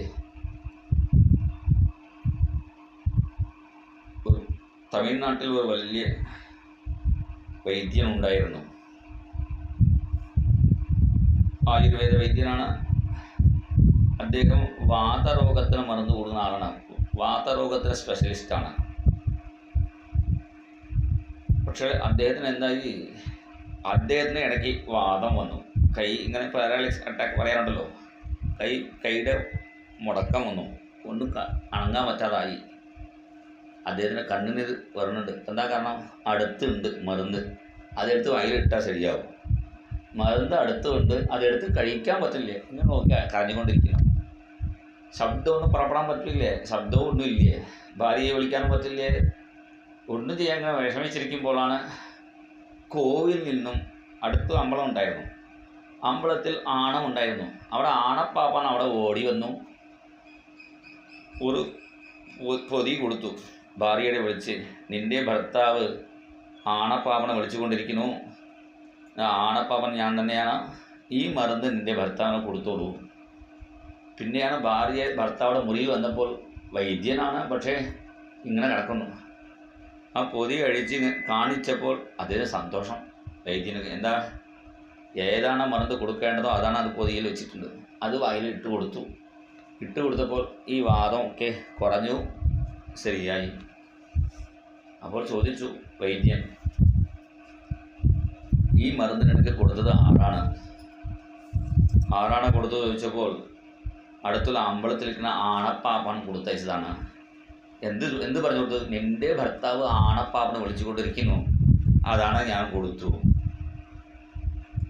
തമിഴ്നാട്ടിൽ ഒരു വലിയ വൈദ്യനുണ്ടായിരുന്നു. ആയുർവേദ വൈദ്യനാണ്. അദ്ദേഹം വാതരോഗത്തിന് മരുന്ന് കൊടുക്കുന്ന ആളാണ്. വാതരോഗത്തിന് സ്പെഷ്യലിസ്റ്റാണ്. പക്ഷേ അദ്ദേഹത്തിന് എന്തായി, അദ്ദേഹത്തിന് ഇടയ്ക്ക് വാദം വന്നു. കൈ ഇങ്ങനെ പാരാലിസിസ് അറ്റാക്ക് പറയാറുണ്ടല്ലോ, കൈയുടെ മുടക്കം വന്നു, കൊണ്ട് അണങ്ങാൻ പറ്റാതായി. അദ്ദേഹത്തിന് കണ്ണിന് വരുന്നുണ്ട്. എന്താ കാരണം? അടുത്തുണ്ട് മരുന്ന്, അതെടുത്ത് വായിലിട്ടാൽ ശരിയാവും. മരുന്ന് അടുത്തുണ്ട്, അതെടുത്ത് കഴിക്കാൻ പറ്റില്ലേ. ഇങ്ങനെ നോക്കിയാൽ കരഞ്ഞുകൊണ്ടിരിക്കുന്നു. ശബ്ദമൊന്നും പുറപ്പെടാൻ പറ്റില്ലേ, ശബ്ദവും ഒന്നും ഇല്ലേ, ഭാര്യയെ വിളിക്കാനും പറ്റില്ലേ, ഒന്നും ചെയ്യാൻ ഇങ്ങനെ വിഷമിച്ചിരിക്കുമ്പോഴാണ് കോവിൽ നിന്നും അടുത്ത് അമ്പലം ഉണ്ടായിരുന്നു. അമ്പലത്തിൽ ആണമുണ്ടായിരുന്നു. അവിടെ ആണപ്പാപ്പാൻ അവിടെ ഓടി വന്നു, ഒരു പൊതി കൊടുത്തു. ഭാര്യയുടെ വിളിച്ച്, നിൻ്റെ ഭർത്താവ് ആണപ്പാപ്പനെ വിളിച്ചുകൊണ്ടിരിക്കുന്നു, ആണപ്പാപ്പൻ ഞാൻ തന്നെയാണ്, ഈ മരുന്ന് നിൻ്റെ ഭർത്താവിനെ കൊടുത്തോളൂ. പിന്നെയാണ് ഭർത്താവിടെ മുറിയിൽ വന്നപ്പോൾ വൈദ്യനാണ്, പക്ഷേ ഇങ്ങനെ കിടക്കുന്നു. ആ പൊതി കഴിച്ച് കാണിച്ചപ്പോൾ അതിന് സന്തോഷം. വൈദ്യന് എന്താ, ഏതാണ് മരുന്ന് കൊടുക്കേണ്ടതോ അതാണ് അത് പൊതിയിൽ വെച്ചിട്ടുണ്ട്. അത് വായിൽ ഇട്ട് കൊടുത്തപ്പോൾ ഈ വാദം ഒക്കെ കുറഞ്ഞു, ശരിയായി. അപ്പോൾ ചോദിച്ചു വൈദ്യൻ, ഈ മരുന്നിനെടുത്ത് കൊടുത്തത് ആരാണ് കൊടുത്തത് ചോദിച്ചപ്പോൾ അടുത്തുള്ള അമ്പലത്തിലിരിക്കുന്ന ആണപ്പാപ്പൻ കൊടുത്തയച്ചതാണ്. എന്ത് പറഞ്ഞു കൊടുത്തത്? നിൻ്റെ ഭർത്താവ് ആണപ്പാപ്പനെ വിളിച്ചുകൊണ്ടിരിക്കുന്നു, അതാണ് ഞാൻ കൊടുത്തു.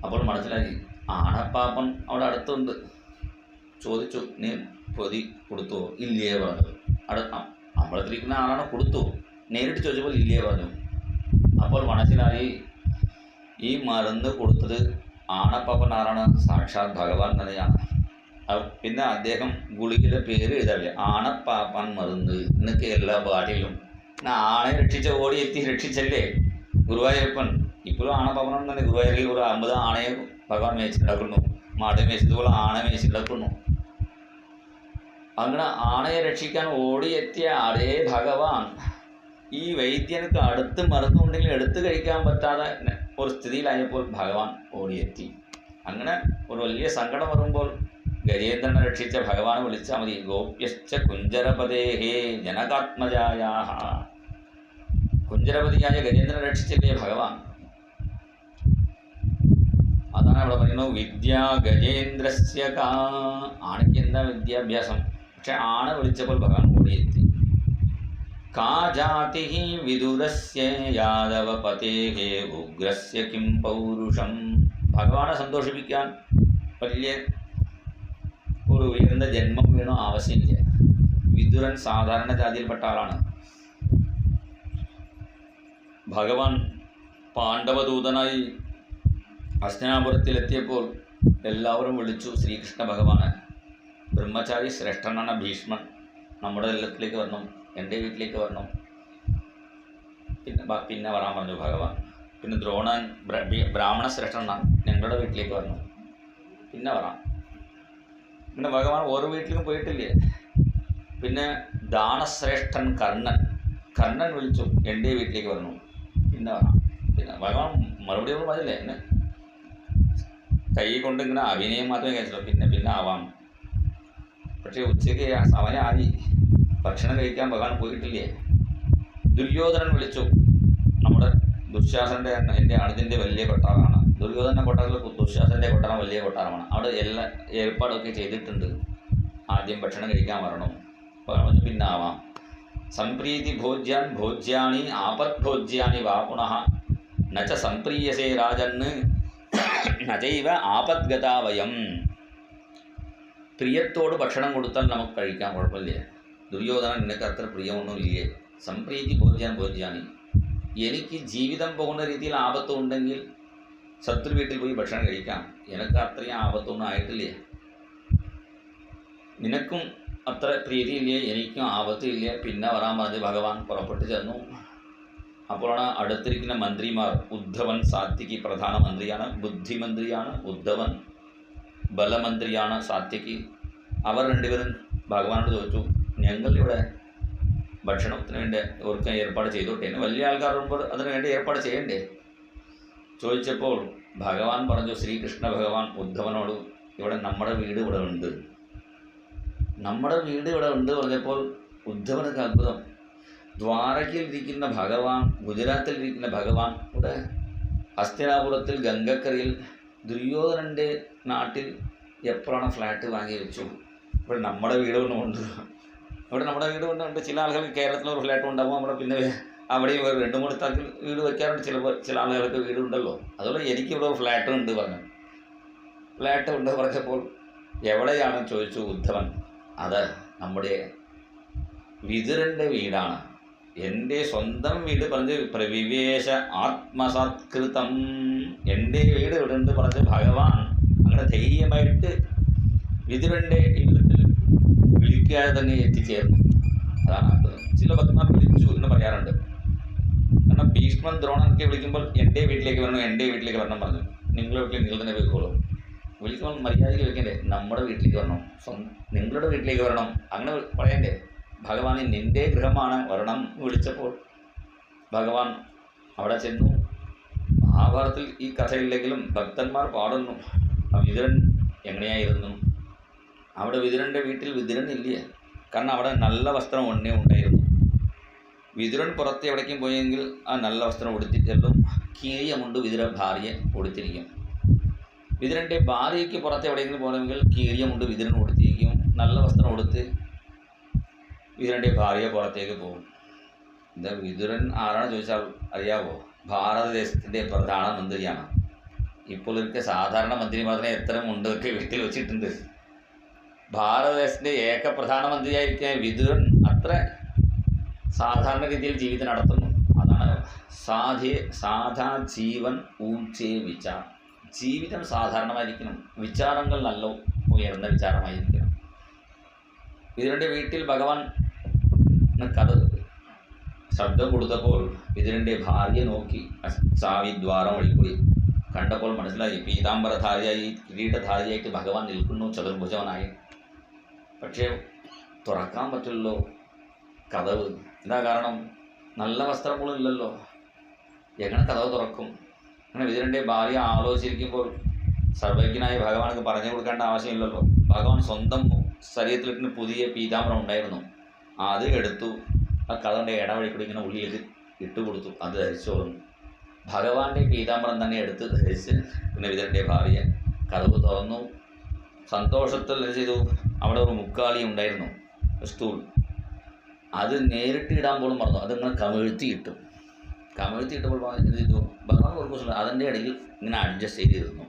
അപ്പോൾ മനസ്സിലായി, ആണപ്പാപ്പൻ അവിടെ അടുത്തുണ്ട്. ചോദിച്ചു, നീ പൊതി കൊടുത്തുവോ? ഇല്ലേ പറഞ്ഞു. അമ്പലത്തിലിരിക്കുന്ന ആളാണ് കൊടുത്തു. നേരിട്ട് ചോദിച്ചപ്പോൾ ഇല്ലേ പറഞ്ഞു. അപ്പോൾ മനസ്സിലായി, ഈ മരുന്ന് കൊടുത്തത് ആണപ്പാപ്പൻ ആരാണ്? സാക്ഷാത് ഭഗവാൻ തന്നെയാണ്. പിന്നെ അദ്ദേഹം ഗുളികയുടെ പേര് എഴുതാറില്ല, ആണപ്പാപ്പൻ മരുന്ന് എന്നൊക്കെ എല്ലാ പാട്ടിലും. ആണയെ രക്ഷിച്ച ഓടിയെത്തി രക്ഷിച്ചല്ലേ ഗുരുവായൂരപ്പൻ. ഇപ്പോഴും ആണപ്പാപ്പനം തന്നെ. ഗുരുവായൂരിൽ ഒരു 50 ആണയെ ഭഗവാൻ മേച്ചിട്ടുണ്ടാക്കുന്നു, മാട് മേച്ചതുപോലെ ആണ മേച്ചിട്ടുണ്ടാക്കുന്നു. അങ്ങനെ ആണയെ രക്ഷിക്കാൻ ഓടിയെത്തിയ അതേ ഭഗവാൻ ഈ വൈദ്യനക്ക് അടുത്ത് മരുന്നുണ്ടെങ്കിൽ എടുത്തു കഴിക്കാൻ പറ്റാതെ ഒരു സ്ഥിതിയിലായപ്പോൾ ഭഗവാൻ ഓടിയെത്തി. അങ്ങനെ ഒരു വലിയ സങ്കടം വരുമ്പോൾ ഗജേന്ദ്രനെ രക്ഷിച്ച ഭഗവാനെ വിളിച്ചാൽ മതി. ഗോപ്യശ്ച കുഞ്ചരപതേഹേ ജനകാത്മജായാഹ. കുഞ്ചരപതിയായ ഗജേന്ദ്രനെ രക്ഷിച്ചില്ലേ ഭഗവാൻ. അതാണ് അവിടെ പറയുന്നത്, വിദ്യാ ഗജേന്ദ്രസ്യ കാ. ആണയ്ക്ക് എന്താ വിദ്യാഭ്യാസം, പക്ഷെ ആണ വിളിച്ചപ്പോൾ ഭഗവാൻ ഓടിയെത്തി. കാ ജാതി വിദുരസ്യ യാദവപതേഹേ ഉഗ്രസ്യ കിം പൗരുഷം. ഭഗവാനെ സന്തോഷിപ്പിക്കാൻ വലിയ ഒരു ഉയർന്ന ജന്മം വേണോ ആവശ്യമില്ല. വിദുരൻ സാധാരണ ജാതിയിൽപ്പെട്ട ആളാണ്. ഭഗവാൻ പാണ്ഡവദൂതനായി ഹസ്തിനാപുരത്തിലെത്തിയപ്പോൾ എല്ലാവരും വിളിച്ചു ശ്രീകൃഷ്ണ ഭഗവാനെ. ബ്രഹ്മചാരി ശ്രേഷ്ഠനാണ് ഭീഷ്മൻ. നമ്മുടെ എല്ലാത്തിലേക്ക് വരണം, എൻ്റെ വീട്ടിലേക്ക് വരണം. പിന്നെ വരാൻ പറഞ്ഞു ഭഗവാൻ. പിന്നെ ദ്രോണൻ ബ്രാഹ്മണ ശ്രേഷ്ഠനാണ്, ഞങ്ങളുടെ വീട്ടിലേക്ക് വരണം, പിന്നെ വരാം. പിന്നെ ഭഗവാൻ ഓരോ വീട്ടിലും പോയിട്ടില്ലേ. പിന്നെ ദാനശ്രേഷ്ഠൻ കർണൻ വിളിച്ചു, എൻ്റെ വീട്ടിലേക്ക് വരണം. പിന്നെ വരാം. പിന്നെ ഭഗവാൻ മറുപടി ഒന്നും പറഞ്ഞില്ലേ, എന്നെ കൈ കൊണ്ട് ഇങ്ങനെ അഭിനയം മാത്രമേ കഴിച്ചുള്ളൂ, പിന്നെ ആവാം. പക്ഷേ ഉച്ചയ്ക്ക് സമയമായി, ഭക്ഷണം കഴിക്കാൻ ഭഗവാൻ പോയിട്ടില്ലേ. ദുര്യോധനൻ വിളിച്ചു. നമ്മുടെ ദുശ്ശാസൻ്റെ എൻ്റെ അണുതിൻ്റെ വലിയ കൊട്ടാരമാണ്. ദുര്യോധന കൊട്ടാരത്തിൽ ദുശ്ശാസൻ്റെ കൊട്ടാരം വലിയ കൊട്ടാരമാണ്. അവിടെ എല്ലാ ഏർപ്പാടൊക്കെ ചെയ്തിട്ടുണ്ട്. ആദ്യം ഭക്ഷണം കഴിക്കാൻ വരണം, പിന്നെ ആവാം. സംപ്രീതി ഭോജ്യാൻ ഭോജ്യാണി ആപദ്ഭോജ്യാനി വാ പുനഃ നച സംപ്രീയസേ രാജന്ന് നചൈവ ആപദ്ഗതാ വയം. പ്രിയത്തോട് ഭക്ഷണം കൊടുത്താൽ നമുക്ക് കഴിക്കാൻ കുഴപ്പമില്ല. ദുര്യോധനൻ നിനക്ക് അത്ര പ്രിയമൊന്നും ഇല്ലേ. സംപ്രീതി ഭോജ്യാൻ ഭോജ്യാനി, എനിക്ക് ജീവിതം പോകുന്ന രീതിയിൽ ആപത്തുണ്ടെങ്കിൽ ശത്രു വീട്ടിൽ പോയി ഭക്ഷണം കഴിക്കാം. എനിക്ക് അത്രയും ആപത്തൊന്നും ആയിട്ടില്ലേ. നിനക്കും അത്ര പ്രീതിയില്ലേ, എനിക്കും ആപത്തില്ല, പിന്നെ വരാൻ പറഞ്ഞ് ഭഗവാൻ പുറപ്പെട്ടു ചെന്നു. അപ്പോഴാണ് അടുത്തിരിക്കുന്ന മന്ത്രിമാർ, ഉദ്ധവൻ സാത്വികി പ്രധാനമന്ത്രിയാണ്, ബുദ്ധിമന്ത്രിയാണ് ഉദ്ധവൻ, ബലമന്ത്രിയാണ് സാത്വികി. അവർ രണ്ടുപേരും ഭഗവാനോട് ചോദിച്ചു, ഞങ്ങളിവിടെ ഭക്ഷണത്തിന് വേണ്ടി ഓർക്കാൻ ഏർപ്പാട് ചെയ്തോട്ടെ, വലിയ ആൾക്കാർ വരുമ്പോൾ അതിന് വേണ്ടി ഏർപ്പാട് ചെയ്യണ്ടേ ചോദിച്ചപ്പോൾ ഭഗവാൻ പറഞ്ഞു, ശ്രീകൃഷ്ണ ഭഗവാൻ ഉദ്ധവനോട്, ഇവിടെ നമ്മുടെ വീട് ഇവിടെ ഉണ്ട്, നമ്മുടെ വീട് ഇവിടെ ഉണ്ട് പറഞ്ഞപ്പോൾ ഉദ്ധവനൊക്കെ അത്ഭുതം. ദ്വാരകയിലിരിക്കുന്ന ഭഗവാൻ, ഗുജറാത്തിലിരിക്കുന്ന ഭഗവാൻ ഇവിടെ ഹസ്തിനാപുരത്തിൽ ഗംഗക്കരയിൽ ദുര്യോധനൻ്റെ നാട്ടിൽ എപ്പോഴാണ് ഫ്ലാറ്റ് വാങ്ങി വെച്ചു. ഇവിടെ നമ്മുടെ വീട് കൊണ്ടുണ്ട്, ഇവിടെ നമ്മുടെ വീട് കൊണ്ടുണ്ട്. ചില ആളുകൾക്ക് കേരളത്തിലൊരു ഫ്ലാറ്റ് ഉണ്ടാകും, നമ്മുടെ പിന്നെ അവിടെയും 2-3 സ്ഥലത്തിൽ വീട് വയ്ക്കാറുണ്ട്. ചില ആളുകൾക്ക് വീടുണ്ടല്ലോ. അതുപോലെ എനിക്കിവിടെ ഒരു ഫ്ലാറ്റ് ഉണ്ട് പറഞ്ഞു. ഫ്ലാറ്റ് ഉണ്ട് പറഞ്ഞപ്പോൾ എവിടെയാണെന്ന് ചോദിച്ചു ഉദ്ധവൻ. അത് നമ്മുടെ വിതുരൻ്റെ വീടാണ്, എൻ്റെ സ്വന്തം വീട് പറഞ്ഞ് പ്രവിവേശ ആത്മസത്കൃതം, എൻ്റെ വീട് ഇവിടെ ഉണ്ട് പറഞ്ഞ് ഭഗവാൻ അങ്ങനെ ധൈര്യമായിട്ട് വിതുരൻ്റെ ഇല്ലത്തിൽ വിളിക്കാതെ തന്നെ എത്തിച്ചേർന്നു. അതാണ് ചില ഭക്തന്മാർ വിളിച്ചു എന്ന് പറയാറുണ്ട്. കാരണം ഭീഷ്മൻ ദ്രോണനൊക്കെ വിളിക്കുമ്പോൾ എൻ്റെ വീട്ടിലേക്ക് വരണം, എൻ്റെ വീട്ടിലേക്ക് വരണം പറഞ്ഞു. നിങ്ങളുടെ വീട്ടിലേക്ക് നിങ്ങൾ തന്നെ പോയിക്കോളൂ. വിളിക്കുമ്പോൾ മര്യാദയ്ക്ക് വിളിക്കണ്ടേ, നമ്മുടെ വീട്ടിലേക്ക് വരണം, നിങ്ങളുടെ വീട്ടിലേക്ക് വരണം, അങ്ങനെ പറയണ്ടേ. ഭഗവാൻ നിൻ്റെ ഗൃഹമാണ്, വരണം വിളിച്ചപ്പോൾ ഭഗവാൻ അവിടെ ചെന്നു. മഹാഭാരതത്തിൽ ഈ കഥയില്ലെങ്കിലും ഭക്തന്മാർ പാടുന്നു വിതുരൻ എങ്ങനെയായിരുന്നു. അവിടെ വിതുരൻ്റെ വീട്ടിൽ വിതുരൻ ഇല്ല, കാരണം അവിടെ നല്ല വസ്ത്രം ഒന്നേ ഉണ്ടായിരുന്നു. വിതുരൻ പുറത്ത് എവിടേക്കും പോയെങ്കിൽ ആ നല്ല വസ്ത്രം ഉടുത്തി ചെല്ലും. കീറിയമുണ്ട് വിതുര ഭാര്യയെ ഉടുത്തിരിക്കും. വിതുരൻ്റെ ഭാര്യയ്ക്ക് പുറത്ത് എവിടെയെങ്കിലും പോകണമെങ്കിൽ കീറിയമുണ്ട് വിതുരൻ ഉടുത്തിരിക്കും. നല്ല വസ്ത്രം ഉടുത്ത് വിതുരൻ്റെ ഭാര്യ പുറത്തേക്ക് പോകും. എന്താ വിതുരൻ ആരാണ് ചോദിച്ചാൽ അറിയാവോ? ഭാരതദേശത്തിൻ്റെ പ്രധാനമന്ത്രിയാണ്. ഇപ്പോൾ ഇവർക്ക് സാധാരണ മന്ത്രിമാരെ എത്ര മുണ്ടൊക്കെ വീട്ടിൽ വെച്ചിട്ടുണ്ട്. ഭാരതദേശത്തിൻ്റെ ഏക പ്രധാനമന്ത്രിയായിരിക്കാൻ വിതുരൻ അത്ര സാധാരണ രീതിയിൽ ജീവിതം നടത്തുന്നു. അതാണ് സാധാ ജീവൻ ഊച്ചേ വിചാർ. ജീവിതം സാധാരണമായിരിക്കണം, വിചാരങ്ങൾ നല്ല ഉയർന്ന വിചാരമായിരിക്കണം. വിതുരൻ്റെ വീട്ടിൽ ഭഗവാൻ കഥ ശബ്ദം കൊടുത്തപ്പോൾ വിതുരൻ്റെ ഭാര്യ നോക്കി സാവിദ്വാരം വഴിക്കൂടി കണ്ടപ്പോൾ മനസ്സിലായി, പീതാംബരധാരിയായി കിരീടധാരിയായിട്ട് ഭഗവാൻ നിൽക്കുന്നു, ചതുർഭുജവനായി. പക്ഷേ തുറക്കാൻ പറ്റില്ലല്ലോ കതവ്. എന്താ കാരണം? നല്ല വസ്ത്രങ്ങളും ഇല്ലല്ലോ, എങ്ങനെ കതവ് തുറക്കും? അങ്ങനെ വിതുരൻ്റെ ഭാര്യ ആലോചിച്ചിരിക്കുമ്പോൾ സർവജ്ഞനായ ഭഗവാനക്ക് പറഞ്ഞു കൊടുക്കേണ്ട ആവശ്യമില്ലല്ലോ. ഭഗവാൻ സ്വന്തം ശരീരത്തിലിട്ട് പുതിയ പീതാംബരം ഉണ്ടായിരുന്നു, അത് എടുത്തു. ആ കഥൻ്റെ ഇടവഴിക്കൂടി ഇങ്ങനെ ഉള്ളിലേക്ക് ഇട്ടുകൊടുത്തു, അത് ധരിച്ചോളും. ഭഗവാന്റെ പീതാംബരം തന്നെ എടുത്ത് ധരിച്ച് പിന്നെ വിതുരൻ്റെ ഭാര്യ കതവ് തുറന്നു. സന്തോഷത്തിൽ എന്ത് ചെയ്തു? അവിടെ ഒരു മുക്കാളി ഉണ്ടായിരുന്നു, സ്റ്റൂൾ. അത് നേരിട്ട് ഇടാൻ പോലും മറന്നു, അതിങ്ങനെ കമിഴ്ത്തിയിട്ടു. കമിഴ്ത്തിയിട്ടപ്പോൾ എന്ത് ചെയ്തു? ഭഗവാൻ ഓർമ്മ അതിൻ്റെ ഇടയിൽ ഇങ്ങനെ അഡ്ജസ്റ്റ് ചെയ്തിരുന്നു.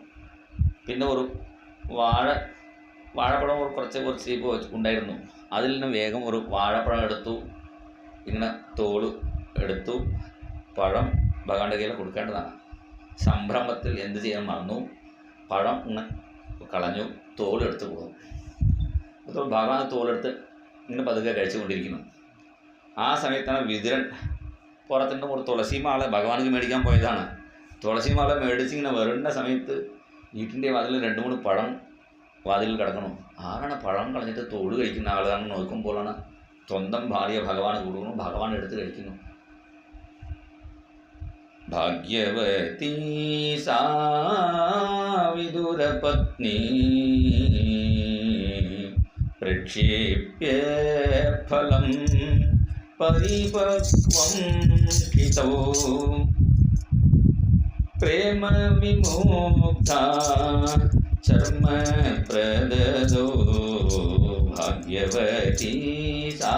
പിന്നെ ഒരു വാഴപ്പഴം കുറച്ച് ചീപ്പ് ഉണ്ടായിരുന്നു, അതിൽ നിന്ന് വേഗം ഒരു വാഴപ്പഴം എടുത്തു. ഇങ്ങനെ തോട് എടുത്തു, പഴം ഭഗവാന്റെ കയ്യിൽ കൊടുക്കേണ്ടതാണ്. സംഭ്രമത്തിൽ എന്ത് ചെയ്യാൻ മറന്നു, പഴം ഇങ്ങനെ കളഞ്ഞു, തോലെടുത്ത് പോകും. അപ്പോൾ ഭഗവാൻ തോലെടുത്ത് ഇങ്ങനെ പതുക്കെ കഴിച്ചുകൊണ്ടിരിക്കുന്നു. ആ സമയത്താണ് വിതുരൻ പുറത്തിൻ്റെ ഒരു തുളസിമാല ഭഗവാനക്ക് മേടിക്കാൻ പോയതാണ്. തുളസിമാല മേടിച്ചിങ്ങനെ വരുന്ന സമയത്ത് വീട്ടിൻ്റെ വാതിൽ 2-3 പഴം വാതിലിൽ കിടക്കണം. ആരാണ് പഴം കളഞ്ഞിട്ട് തോട് കഴിക്കുന്ന ആളാണെന്ന് നോക്കുമ്പോഴാണ് സ്വന്തം ഭാര്യ ഭഗവാൻ കൊടുക്കുന്നു. ഭഗവാൻ എടുത്ത് കഴിക്കുന്നു. ഭാഗ്യവതി സാ വിദുരപത്നി പ്രക്ഷേപ്യ ഫലം പരിപക്വം ഹിതോ പ്രേമ വിമുക്ത ചർമ്മ പ്രദദോ ഭാഗ്യവതി സാ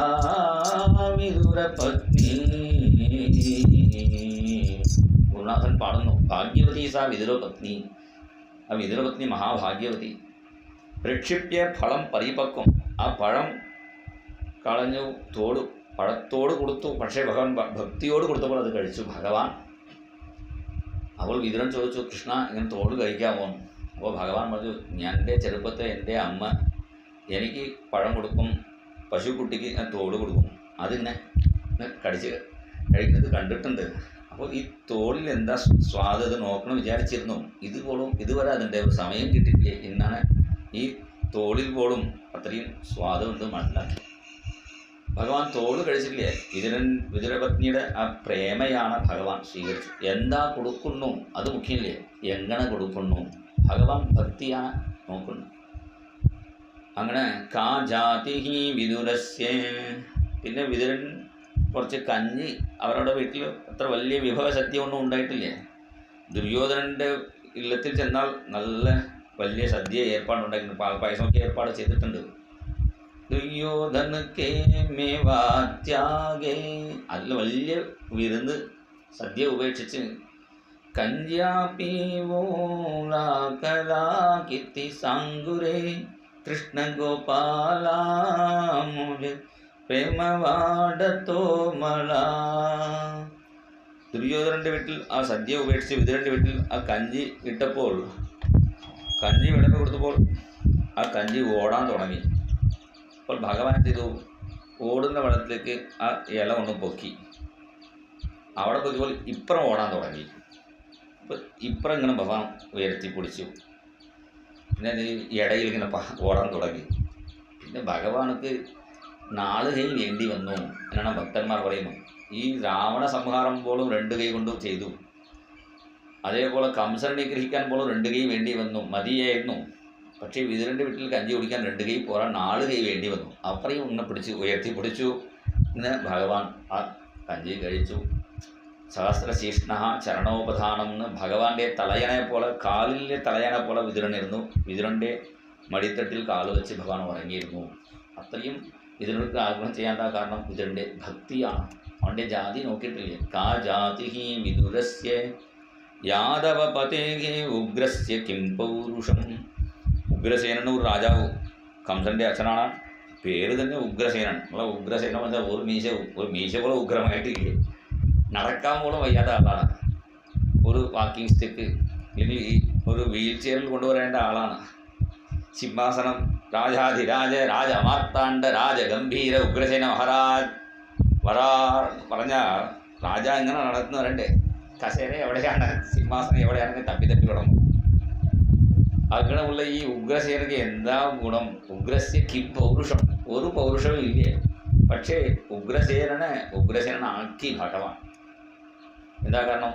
വിദുരപത്നി. ഗുരുനാഥൻ പാടുന്നു, ഭാഗ്യവതി സാ വിദുരപത്നി. ആ വിദുരപത്നി മഹാഭാഗ്യവതി. പ്രക്ഷിപ്യ ഫലം പരിപക്വം. ആ പഴം കളഞ്ഞു, പഴത്തോട് കൊടുത്തു. പക്ഷേ ഭഗവാൻ ഭക്തിയോട് കൊടുത്തപ്പോൾ അത് കഴിച്ചു ഭഗവാൻ. അപ്പോൾ വിതുരൻ ചോദിച്ചു, കൃഷ്ണ ഇങ്ങനെ തോട് കഴിക്കാമോ? അപ്പോൾ ഭഗവാൻ പറഞ്ഞു, എൻ്റെ ചെറുപ്പത്തെ എൻ്റെ അമ്മ എനിക്ക് പഴം കൊടുക്കും, പശുക്കുട്ടിക്ക് ഞാൻ തോട് കൊടുക്കും, അതിങ്ങനെ കടിച്ച് കഴിക്കുന്നത് കണ്ടിട്ടുണ്ട്. അപ്പോൾ ഈ തോടിൽ എന്താ സ്വാദ് നോക്കണം വിചാരിച്ചിരുന്നു. ഇതുവരെ അതിൻ്റെ ഒരു സമയം കിട്ടിയിട്ടില്ല. ഇന്നാണ് ഈ തോടിൽ പോലും അത്രയും സ്വാദുണ്ട് മനസ്സിലാക്കി. ഭഗവാൻ തോട് കഴിച്ചിട്ടില്ലേ? വിതുരപത്നിയുടെ ആ പ്രേമയാണ് ഭഗവാൻ സ്വീകരിച്ചു. എന്താ കൊടുക്കുന്നു അത് മുഖ്യമില്ലേ, എങ്ങനെ കൊടുക്കുന്നു. ഭഗവാൻ ഭക്തിയാണ് നോക്കുന്നു. അങ്ങനെ കാ ജാതി വിദുരസ്യ. പിന്നെ വിതുരൻ കുറച്ച് കഞ്ഞി, അവരുടെ വീട്ടിൽ അത്ര വലിയ വിഭവ സദ്യ ഒന്നും ഉണ്ടായിട്ടില്ലേ. ദുര്യോധനൻ്റെ ഇല്ലത്തിൽ ചെന്നാൽ നല്ല വലിയ സദ്യ ഏർപ്പാടുണ്ടായിട്ടുണ്ട്, പാൽപ്പായസമൊക്കെ ഏർപ്പാട് ചെയ്തിട്ടുണ്ട്. ദുര്യോധന കേ മേവാത്യാഗേ, അതിൽ വലിയ വിരുന്ന് സദ്യ ഉപേക്ഷിച്ച് കന്യാപീവോലാകലാകിത്തി സാങ്കുരേ കൃഷ്ണഗോപാലാമുര പ്രേമവാടത്തോമള. ദുര്യോധനൻ്റെ വീട്ടിൽ ആ സദ്യ ഉപേക്ഷിച്ച് വിതുരൻ്റെ വീട്ടിൽ ആ കഞ്ഞി ഇട്ടപ്പോൾ, കഞ്ഞി വിളമ്പി കൊടുത്തപ്പോൾ ആ കഞ്ഞി ഓടാൻ തുടങ്ങി. അപ്പോൾ ഭഗവാൻ ചെയ്തു, ഓടുന്ന വെള്ളത്തിലേക്ക് ആ ഇല കൊണ്ട് പൊക്കി. അവിടെ പൊക്കിയപ്പോൾ ഇപ്പുറം ഓടാൻ തുടങ്ങി. അപ്പോൾ ഇപ്പുറം ഇങ്ങനെ ഭഗവാൻ ഉയർത്തി പിടിച്ചു. പിന്നെ ഇടയിൽ ഇങ്ങനെ ഓടാൻ തുടങ്ങി. പിന്നെ ഭഗവാനക്ക് 4 കൈ വേണ്ടി വന്നു എന്നാണ് ഭക്തന്മാർ പറയുന്നു. ഈ രാവണ സംഹാരം പോലും 2 കൈ കൊണ്ട് ചെയ്തു. അതേപോലെ കംസനെ നിഗ്രഹിക്കാൻ പോലും 2 കൈ വേണ്ടി വന്നു, മതിയായിരുന്നു. പക്ഷേ വിതുരൻ്റെ വീട്ടിൽ കഞ്ഞി കുടിക്കാൻ 2 കൈ പോരാ, 4 കൈ വേണ്ടി വന്നു. അപ്പറയും ഉണ്ണ പിടിച്ചു, ഉയർത്തി പിടിച്ചു. ഇന്ന് ഭഗവാൻ ആ കഞ്ഞി കഴിച്ചു. സഹസ്രശീഷ്ണ ചരണോപധാനം എന്ന് ഭഗവാന്റെ തലയണയെ പോലെ, കാലിലെ തലയണ പോലെ വിതുരനിരുന്നു. വിതുരൻ്റെ മടിത്തട്ടിൽ കാല് വെച്ച് ഭഗവാൻ ഉറങ്ങിയിരുന്നു. അത്രയും വിതുരർക്ക് ആഗ്രഹം ചെയ്യാൻ കാരണം വിതുരൻ്റെ ഭക്തിയാണ്. അവൻ്റെ ജാതി നോക്കിയിട്ടില്ലേ. കാ ജാതി വിദുരസ്യ യാദവപതേ ഉഗ്രസ്യ കിം പൗരുഷം. ഉഗ്രസേനൻ ഒരു രാജാവ്, കംസൻ്റെ അച്ഛനാണ്. പേര് തന്നെ ഉഗ്രസേനൻ. നമ്മളെ ഉഗ്രസേന പറഞ്ഞാൽ ഒരു മീശ പോലെ ഉഗ്രമായിട്ടില്ലേ, നടക്കാൻ പോലും വയ്യാത്ത ആളാണ്. ഒരു വാക്കിംഗ് സ്റ്റിക്ക് അല്ലെങ്കിൽ ഒരു വീൽ ചെയറിൽ കൊണ്ടുവരേണ്ട ആളാണ്. സിംഹാസനം രാജാധിരാജ രാജമാർത്താണ്ഡ രാജഗംഭീര ഉഗ്രസേന മഹാരാജ് പറഞ്ഞ രാജ ഇങ്ങനെ നടന്നു വരണ്ടേ. കസേര എവിടെയാണ്, സിംഹാസനം എവിടെയാണെങ്കിൽ തപ്പി കിടന്നു. അങ്ങനെയുള്ള ഈ ഉഗ്രസേനയ്ക്ക് എന്താ ഗുണം? ഉഗ്രസ്യ കിം പൗരുഷം, ഒരു പൗരുഷവും ഇല്ലേ. പക്ഷേ ഉഗ്രസേനാക്കി ഭഗവാൻ. എന്താ കാരണം?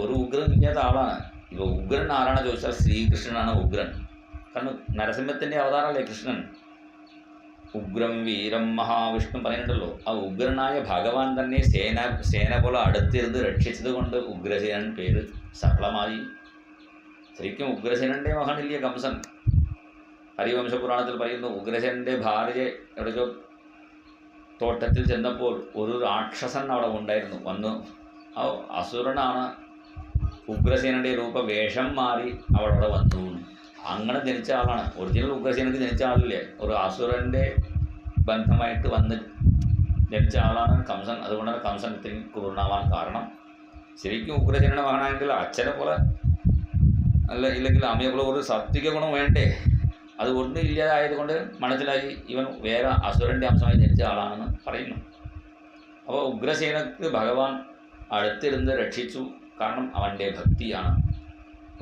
ഒരു ഉഗ്രൻ ഇല്ലാത്ത ആളാണ്. ഇപ്പോൾ ഉഗ്രൻ ആരാണ് ചോദിച്ചാൽ ശ്രീകൃഷ്ണനാണ് ഉഗ്രൻ. കാരണം നരസിംഹത്തിൻ്റെ അവതാരമല്ലേ കൃഷ്ണൻ. ഉഗ്രം വീരം മഹാവിഷ്ണു പറയുന്നുണ്ടല്ലോ. ആ ഉഗ്രനായ ഭഗവാൻ തന്നെ സേന പോലെ അടുത്തിരുന്ന് രക്ഷിച്ചത് കൊണ്ട് ഉഗ്രസേനൻ പേര് സഫലമായി. ശരിക്കും ഉഗ്രസേനൻ്റെ മകനില്ലേ കംസൻ. ഹരിവംശ പുരാണത്തിൽ പറയുന്നു, ഉഗ്രസേനൻ്റെ ഭാര്യ എവിടെയോ തോട്ടത്തിൽ ചെന്നപ്പോൾ ഒരു രാക്ഷസൻ അവിടെ ഉണ്ടായിരുന്നു. വന്നു ആ അസുരനാണ്. ഉഗ്രസേനൻ്റെ വേഷം മാറി അവിടെ വന്നു. അങ്ങനെ ജനിച്ച ആളാണ്. ഒറിജിനൽ ഉഗ്രസേനക്ക് ജനിച്ച ആളില്ലേ, ഒരു അസുരൻ്റെ ബന്ധമായിട്ട് വന്ന് ജനിച്ച ആളാണ് കംസൻ. അതുകൊണ്ടാണ് കംസൻ ഇത്രയും ക്രൂരനാവാൻ കാരണം. ശരിക്കും ഉഗ്രസേനയുടെ മകനാണെങ്കിൽ അച്ഛനെ പോലെ അല്ല, ഇല്ലെങ്കിൽ അമ്മയെ പോലെ ഒരു സാത്വിക ഗുണം വേണ്ടേ. അത് ഒന്നും ഇല്ലാതായതുകൊണ്ട് മനസ്സിലായി ഇവൻ വേറെ അസുരൻ്റെ അംശമായി ജനിച്ച ആളാണെന്ന് പറയുന്നു. അപ്പോൾ ഉഗ്രസേനക്ക് ഭഗവാൻ അടുത്തിരുന്ന് രക്ഷിച്ചു. കാരണം അവൻ്റെ ഭക്തിയാണ്.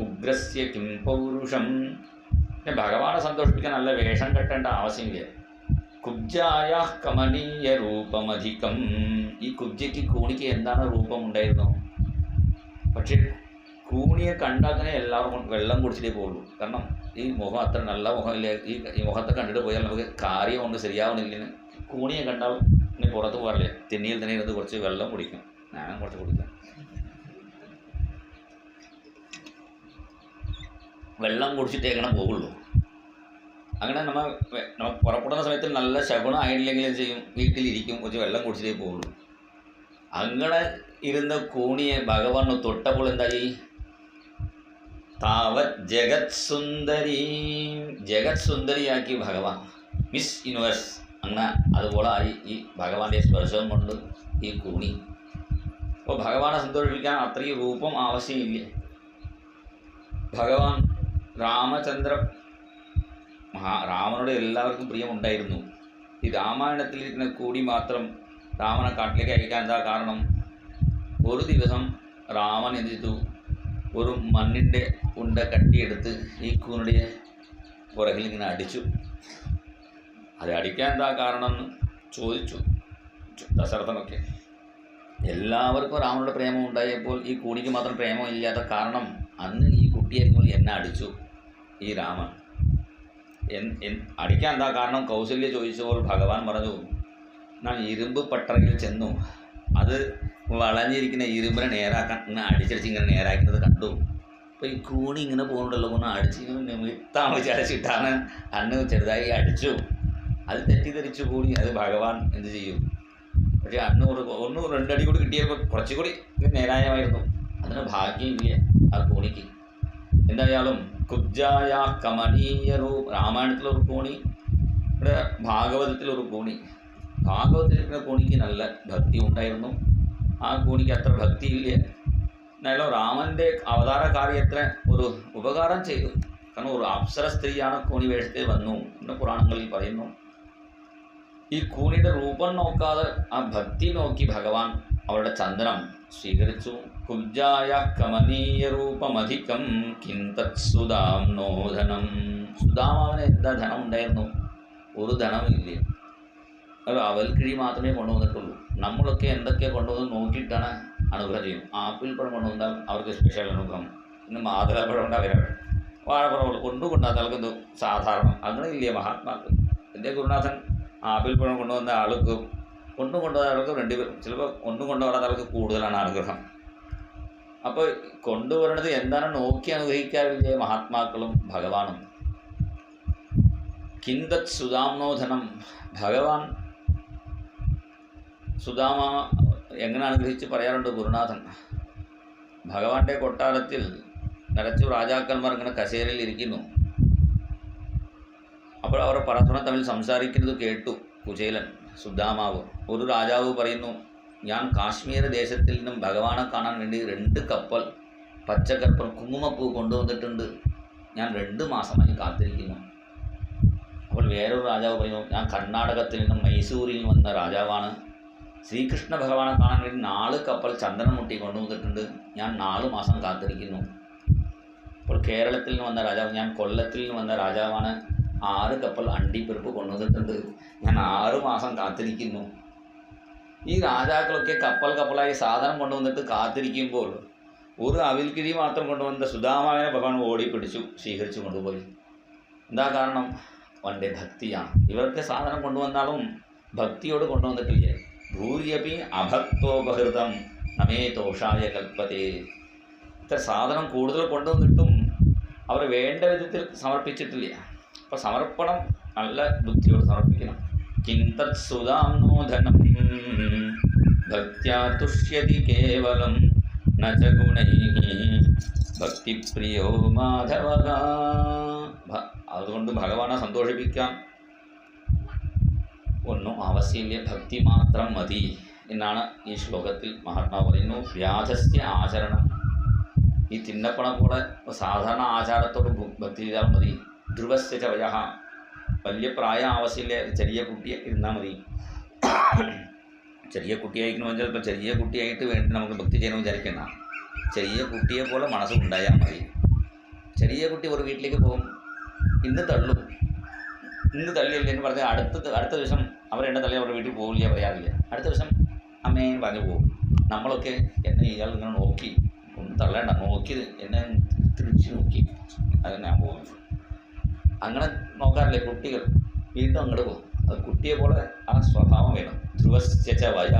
ഉഗ്രസ്യ കിം പൗരുഷം. പിന്നെ ഭഗവാനെ സന്തോഷിപ്പിക്കാൻ നല്ല വേഷം കെട്ടേണ്ട ആവശ്യമില്ല. കുബ്ജായ കമനീയ രൂപമധികം. ഈ കുബ്ജയ്ക്ക് കൂണിക്ക് എന്താണ് രൂപം ഉണ്ടായിരുന്നു? പക്ഷേ കൂണിയെ കണ്ടാൽ തന്നെ എല്ലാവർക്കും വെള്ളം കുടിച്ചിട്ടേ പോകുള്ളൂ. കാരണം ഈ മുഖം അത്ര നല്ല മുഖമില്ല. ഈ മുഖത്തെ കണ്ടിട്ട് പോയാൽ നമുക്ക് കാര്യം കൊണ്ട് ശരിയാവുന്നില്ലെന്ന് കൂണിയെ കണ്ടാൽ ഇനി പുറത്ത് പോകാറില്ല. തെന്നിയിൽ തന്നെ ഇരുന്ന് കുറച്ച് വെള്ളം കുടിക്കും. ഞാനും കുറച്ച് കുടിക്കാം. വെള്ളം കുടിച്ചിട്ടേ എങ്ങനെ പോകുള്ളൂ. അങ്ങനെ നമ്മൾ പുറപ്പെടുന്ന സമയത്ത് നല്ല ശകുനം ആയില്ലെങ്കിൽ എന്ത് ചെയ്യും? വീട്ടിലിരിക്കും, കുറച്ച് വെള്ളം കുടിച്ചിട്ടേ പോകുള്ളൂ. അങ്ങനെ ഇരുന്ന കൂണിയെ ഭഗവാൻ തൊട്ടപ്പോൾ എന്തായി? താവത് ജഗത് സുന്ദരി, ജഗത് സുന്ദരിയാക്കി ഭഗവാൻ. മിസ് യൂണിവേഴ്സ് അങ്ങനെ അതുപോലെ ആയി ഈ ഭഗവാന്റെ സ്പർശം കൊണ്ട് ഈ കൂണി. അപ്പോൾ ഭഗവാനെ സന്തോഷിപ്പിക്കാൻ അത്രയും രൂപം ആവശ്യമില്ല. ഭഗവാൻ രാമനോട് എല്ലാവർക്കും പ്രിയമുണ്ടായിരുന്നു. ഈ രാമായണത്തിലിരിക്കുന്ന കൂടി മാത്രം രാമനെ കാട്ടിലേക്ക് അയക്കാൻ എന്താ കാരണം? ഒരു ദിവസം രാമൻ എന്ത് ചെയ്തു? ഒരു മണ്ണിൻ്റെ ഉണ്ട കട്ടിയെടുത്ത് ഈ കൂണിയുടെ പുറകിൽ ഇങ്ങനെ അടിച്ചു. അത് അടിക്കാൻ എന്താ കാരണം എന്ന് ചോദിച്ചു ദശരഥനൊക്കെ. എല്ലാവർക്കും രാമനോട് പ്രേമം ഉണ്ടായപ്പോൾ ഈ കൂണിക്ക് മാത്രം പ്രേമം ഇല്ലാത്ത കാരണം അന്ന് ഈ കുട്ടിയായിരിക്കുമ്പോൾ എന്നെ അടിച്ചു ഈ രാമൻ. അടിക്കാൻ എന്താ കാരണം? കൗസല്യ ചോദിച്ചപ്പോൾ ഭഗവാൻ പറഞ്ഞു, ഞാൻ ഇരുമ്പ് പട്ടറയിൽ ചെന്നു, അത് വളഞ്ഞിരിക്കുന്ന ഇരുമ്പിനെ നേരാക്കാൻ ഇങ്ങനെ അടിച്ചടിച്ച് ഇങ്ങനെ നേരാക്കുന്നത് കണ്ടു. അപ്പോൾ ഈ കൂണി ഇങ്ങനെ പോകുന്നുണ്ടല്ലോ, ഒന്ന് അടിച്ച് ഇങ്ങനെ നിമിത്താൻ വിചാരിച്ചിട്ടാണ് അന്ന് ചെറുതായി അടിച്ചു. അത് തെറ്റിദ്ധരിച്ചു കൂടി. അത് ഭഗവാൻ എന്ത് ചെയ്യും? പക്ഷേ അന്ന് ഒന്ന് രണ്ടടി കൂടി കിട്ടിയപ്പോൾ കുറച്ചുകൂടി നേരായമായിരുന്നു. അതിന് ഭാഗ്യമില്ല ആ കൂണിക്ക്. എന്തായാലും കുബ്ജായ കമനീയ രാമായണത്തിലൊരു കൂണി, ഇവിടെ ഭാഗവതത്തിലൊരു കൂണി. ഭാഗവതത്തിലിരിക്കുന്ന കൂണിക്ക് നല്ല ഭക്തി ഉണ്ടായിരുന്നു. ആ കൂണിക്ക് അത്ര ഭക്തിയില്ല. എന്നാലും രാമൻ്റെ അവതാര കാര്യത്തിന് ഒരു ഉപകാരം ചെയ്തു. കാരണം ഒരു അപ്സര സ്ത്രീയാണ് കൂണി വേഷത്തിൽ വന്നു എന്ന് പുരാണങ്ങളിൽ പറയുന്നു. ഈ കൂണിയുടെ രൂപം നോക്കാതെ ആ ഭക്തി നോക്കി ഭഗവാൻ അവരുടെ ചന്ദനം സ്വീകരിച്ചു. കുബ്ജായ കമനീയ രൂപമധികം കിന്തത് സുധാംനോധനം. സുധാമാവന് എന്താ ധനം ഉണ്ടായിരുന്നു? ഒരു ധനമില്ല. അത് അവൽക്കിഴി മാത്രമേ കൊണ്ടുവന്നിട്ടുള്ളൂ. നമ്മളൊക്കെ എന്തൊക്കെ കൊണ്ടുവന്ന് നോക്കിയിട്ടാണ് അനുഗ്രഹം ചെയ്യും. ആപ്പിൾ പഴം കൊണ്ടുവന്നാൽ അവർക്ക് സ്പെഷ്യൽ അനുഗ്രഹം. പിന്നെ മാതളപ്പഴം ഉണ്ടാവില്ല, വാഴപ്പഴം കൊണ്ടുകൊണ്ടാൽ നൽകുന്നു സാധാരണ. അങ്ങനെ ഇല്ലേ മഹാത്മാക്കൾ. എൻ്റെ ഗുരുനാഥൻ ആപ്പിൾ പഴം കൊണ്ടുവന്ന ആൾക്ക് കൊണ്ടുപോയ ആൾക്ക് രണ്ടുപേരും, ചിലപ്പോൾ കൊണ്ടുവരാത്ത ആൾക്ക് കൂടുതലാണ് അനുഗ്രഹം. അപ്പോൾ കൊണ്ടുവരുന്നത് എന്താണ് നോക്കി അനുഗ്രഹിക്കാറില്ലേ മഹാത്മാക്കളും ഭഗവാനും. കിന്തത് സുധാംനോധനം. ഭഗവാൻ സുധാമ എങ്ങനെ അനുഗ്രഹിച്ച് പറയാറുണ്ട് ഗുരുനാഥൻ. ഭഗവാന്റെ കൊട്ടാരത്തിൽ നിറച്ചു രാജാക്കന്മാർ ഇങ്ങനെ കസേരയിൽ ഇരിക്കുന്നു. അപ്പോൾ അവർ പരസ്പരം തമ്മിൽ സംസാരിക്കുന്നത് കേട്ടു കുചേലൻ സുധാമാവ്. ഒരു രാജാവ് പറയുന്നു, ഞാൻ കാശ്മീർ ദേശത്തിൽ നിന്നും ഭഗവാനെ കാണാൻ വേണ്ടി 2 കപ്പൽ പച്ചക്കപ്പൽ കുങ്കുമപ്പൂ കൊണ്ടുവന്നിട്ടുണ്ട്. ഞാൻ 2 മാസമായി കാത്തിരിക്കുന്നു. അപ്പോൾ വേറൊരു രാജാവ് പറയുന്നു, ഞാൻ കർണാടകത്തിൽ നിന്നും മൈസൂരിൽ നിന്ന് വന്ന രാജാവാണ്. ശ്രീകൃഷ്ണ ഭഗവാനെ കാണാൻ വേണ്ടി 4 കപ്പൽ ചന്ദനം മുട്ടി കൊണ്ടുവന്നിട്ടുണ്ട്. ഞാൻ 4 മാസം കാത്തിരിക്കുന്നു. അപ്പോൾ കേരളത്തിൽ നിന്ന് വന്ന രാജാവ്, ഞാൻ കൊല്ലത്തിൽ നിന്ന് വന്ന രാജാവാണ്. 6 കപ്പൽ അണ്ടിപ്പരിപ്പ് കൊണ്ടുവന്നിട്ടുണ്ട്. ഞാൻ 6 മാസം കാത്തിരിക്കുന്നു. ഈ രാജാക്കളൊക്കെ കപ്പലായി സാധനം കൊണ്ടുവന്നിട്ട് കാത്തിരിക്കുമ്പോൾ ഒരു അവിൽക്കിഴി മാത്രം കൊണ്ടുവന്ന സുധാമാവിനെ ഭഗവാൻ ഓടിപ്പിടിച്ചു സ്വീകരിച്ചു കൊണ്ടുപോയി. എന്താ കാരണം? അവൻ്റെ ഭക്തിയാണ്. ഇവർക്ക് സാധനം കൊണ്ടുവന്നാലും ഭക്തിയോട് കൊണ്ടുവന്നിട്ടില്ലേ. ഭൂര്യപി അഭക്തോപഹൃതം നമേ ദോഷായ കൽപ്പതേ. ഇത്ര സാധനം കൂടുതൽ കൊണ്ടുവന്നിട്ടും അവർ വേണ്ട വിധത്തിൽ സമർപ്പിച്ചിട്ടില്ല. അപ്പോൾ സമർപ്പണം നല്ല ബുദ്ധിയോട് സമർപ്പിക്കണം. കിന്തത് സുധാംനോധനം ഭക്ത്യാ തുഷ്യതി കേവലം ന ച ഗുണൈഃ ഭക്തിപ്രിയോ മാധവഃ. അതുകൊണ്ട് ഭഗവാനെ സന്തോഷിപ്പിക്കാൻ ഒന്നും ആവശ്യമില്ല, ഭക്തി മാത്രം മതി എന്നാണ് ഈ ശ്ലോകത്തിൽ മഹാത്മാവ് പറയുന്നു. വ്യാധസ്യ ആചരണം. ഈ തിന്നപ്പണം പോലെ സാധാരണ ആചാരത്തോട് ഭക്തി ചെയ്താൽ മതി. ധ്രുവസ്യ ച വയഃ. വലിയ പ്രായം ആവശ്യമില്ല, ചെറിയ കുട്ടിയെ ഇരുന്നാൽ മതി. ചെറിയ കുട്ടിയായിരിക്കണമെങ്കിൽ ഇപ്പോൾ ചെറിയ കുട്ടിയായിട്ട് വേണ്ടി നമുക്ക് ഭക്തി ചെയ്യണമെന്ന് വിചാരിക്കേണ്ട. ചെറിയ കുട്ടിയെ പോലെ മനസ്സുണ്ടായാൽ മതി. ചെറിയ കുട്ടി ഒരു വീട്ടിലേക്ക് പോകും, ഇന്ന് തള്ളിയില്ല എന്ന് പറഞ്ഞാൽ അടുത്ത ദിവസം അവരെന്നെ തള്ളി അവരുടെ വീട്ടിൽ പോകില്ല, പറയാറില്ല. അടുത്ത ദിവസം അമ്മേയും പറഞ്ഞു പോകും. നമ്മളൊക്കെ എന്നെ ഇയാൾ ഇങ്ങനെ നോക്കി തള്ളേണ്ട, നോക്കി എന്നെ തിരിച്ചു നോക്കി, അത് ഞാൻ പോകും. അങ്ങനെ നോക്കാറില്ലേ കുട്ടികൾ, വീണ്ടും അങ്ങോട്ട് പോകും. അത് കുട്ടിയെ പോലെ ആ സ്വഭാവം വേണം. ധ്രുവസ്യ ച വയഃ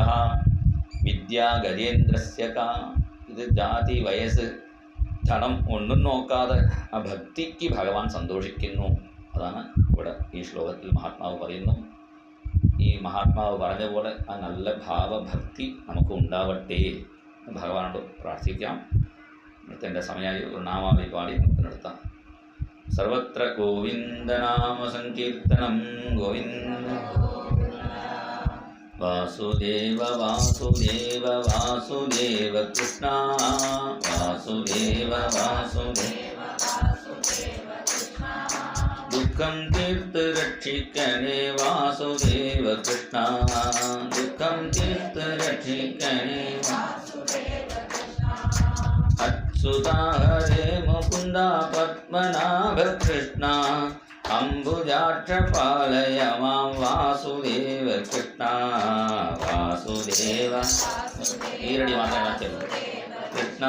വിദ്യാ ഗജേന്ദ്രസ്യ കാ. ഇത് ജാതി വയസ്സ് ധനം ഒന്നും നോക്കാതെ ആ ഭക്തിക്ക് ഭഗവാൻ സന്തോഷിക്കുന്നു. അതാണ് ഇവിടെ ഈ ശ്ലോകത്തിൽ മഹാത്മാവ് പറയുന്നു. ഈ മഹാത്മാവ് പറഞ്ഞ പോലെ ആ നല്ല ഭാവഭക്തി നമുക്ക് ഉണ്ടാവട്ടെ ഭഗവാനോട് പ്രാർത്ഥിക്കാം. ഇന്നത്തെ എൻ്റെ സമയമായി ഒരു നാമാവലി പാടി നമുക്ക് നിർത്താം. സർവത്ര ഗോവിന്ദനാമ സങ്കീർത്തനം ഗോവിന്ദ വാസുദേവ വാസുദേവ വാസുദേവ കൃഷ്ണ വാസുദേവ വാസുദേവ ദുഃഖം തീർത്ത് രക്ഷിക്കണേ വാസുദേവ കൃഷ്ണ ദുഃഖം തീർത്ത് രക്ഷിക്കണേ അച്യുതാ ഹരേ മുകുന്ദ പത്മനാഭ കൃഷ്ണ അംബുജാക്ഷ പാലയ മാം വാസുദേവ കൃഷ്ണ വാസുദേവ ഈരടി മാത്രമേ കൃഷ്ണ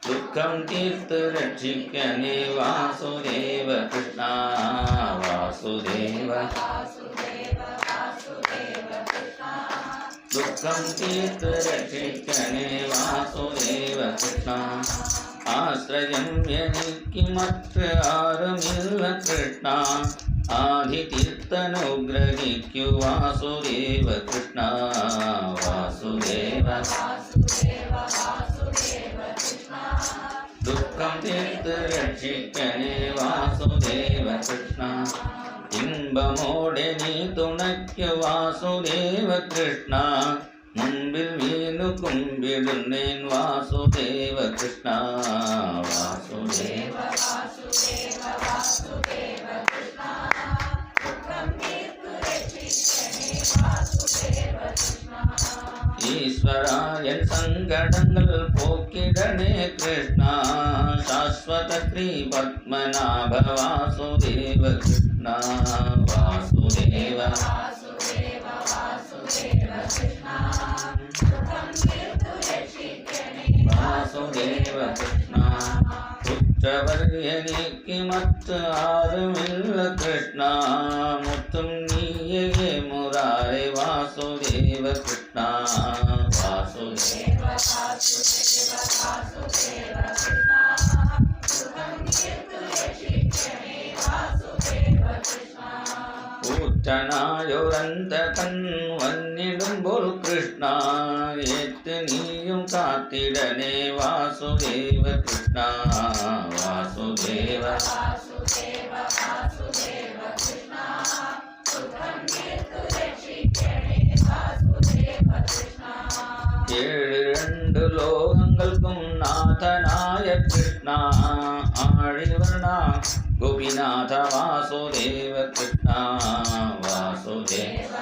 ദുഃഖം തീർത്ത് രക്ഷിക്കണേ വാസുദേവ കൃഷ്ണ വാസുദേവ ദുഃഖം തീർത്ത് രക്ഷിക്കണേ വാസുദേവ കൃഷ്ണ ആശ്രയം എനിക്ക് മറ്റ് ആരുമില്ല കൃഷ്ണ ആദിതീർത്ഥനുഗ്രഹിക്കു വാസുദേവ കൃഷ്ണ വാസുദേവ ദുഃഖം തീർത്ത് രക്ഷിക്കണേ വാസുദേവ കൃഷ്ണ ഇമ്പമോടെ നീ തുണയ്ക്കു വാസുദേവ കൃഷ്ണ മുൻപിൽ വീണു കുമ്പിടുന്നേൻ വാസുദേവ കൃഷ്ണ വാസുദേവ ഈശ്വരായൻ സങ്കടങ്ങൾ പോക്കിടണേ കൃഷ്ണ ശാശ്വത ശ്രീ പത്മനാഭ വാസുദേവ കൃഷ്ണ വാസുദേവ വാസുദേവ കൃഷ്ണ പുത്രവർഗനിക്ക് മറ്റ് ആരുമില്ല കൃഷ്ണ മുത്തും നീയേ മുരാരേ വാസുദേവ കൃഷ്ണ വാസുദേവ ൂറ്റനായൊരന്തകൻ വന്നിടുമ്പോൾ കൃഷ്ണ ഏറ്റ് നീയും കാത്തിടനേ വാസുദേവ കൃഷ്ണ വാസുദേവ ഏഴ് രണ്ട് ലോകങ്ങൾക്കും നാഥനായ കൃഷ്ണ ആഴിവർണ ഗോപിനാഥ വാസുദേവ കൃഷ്ണ വാസുദേവ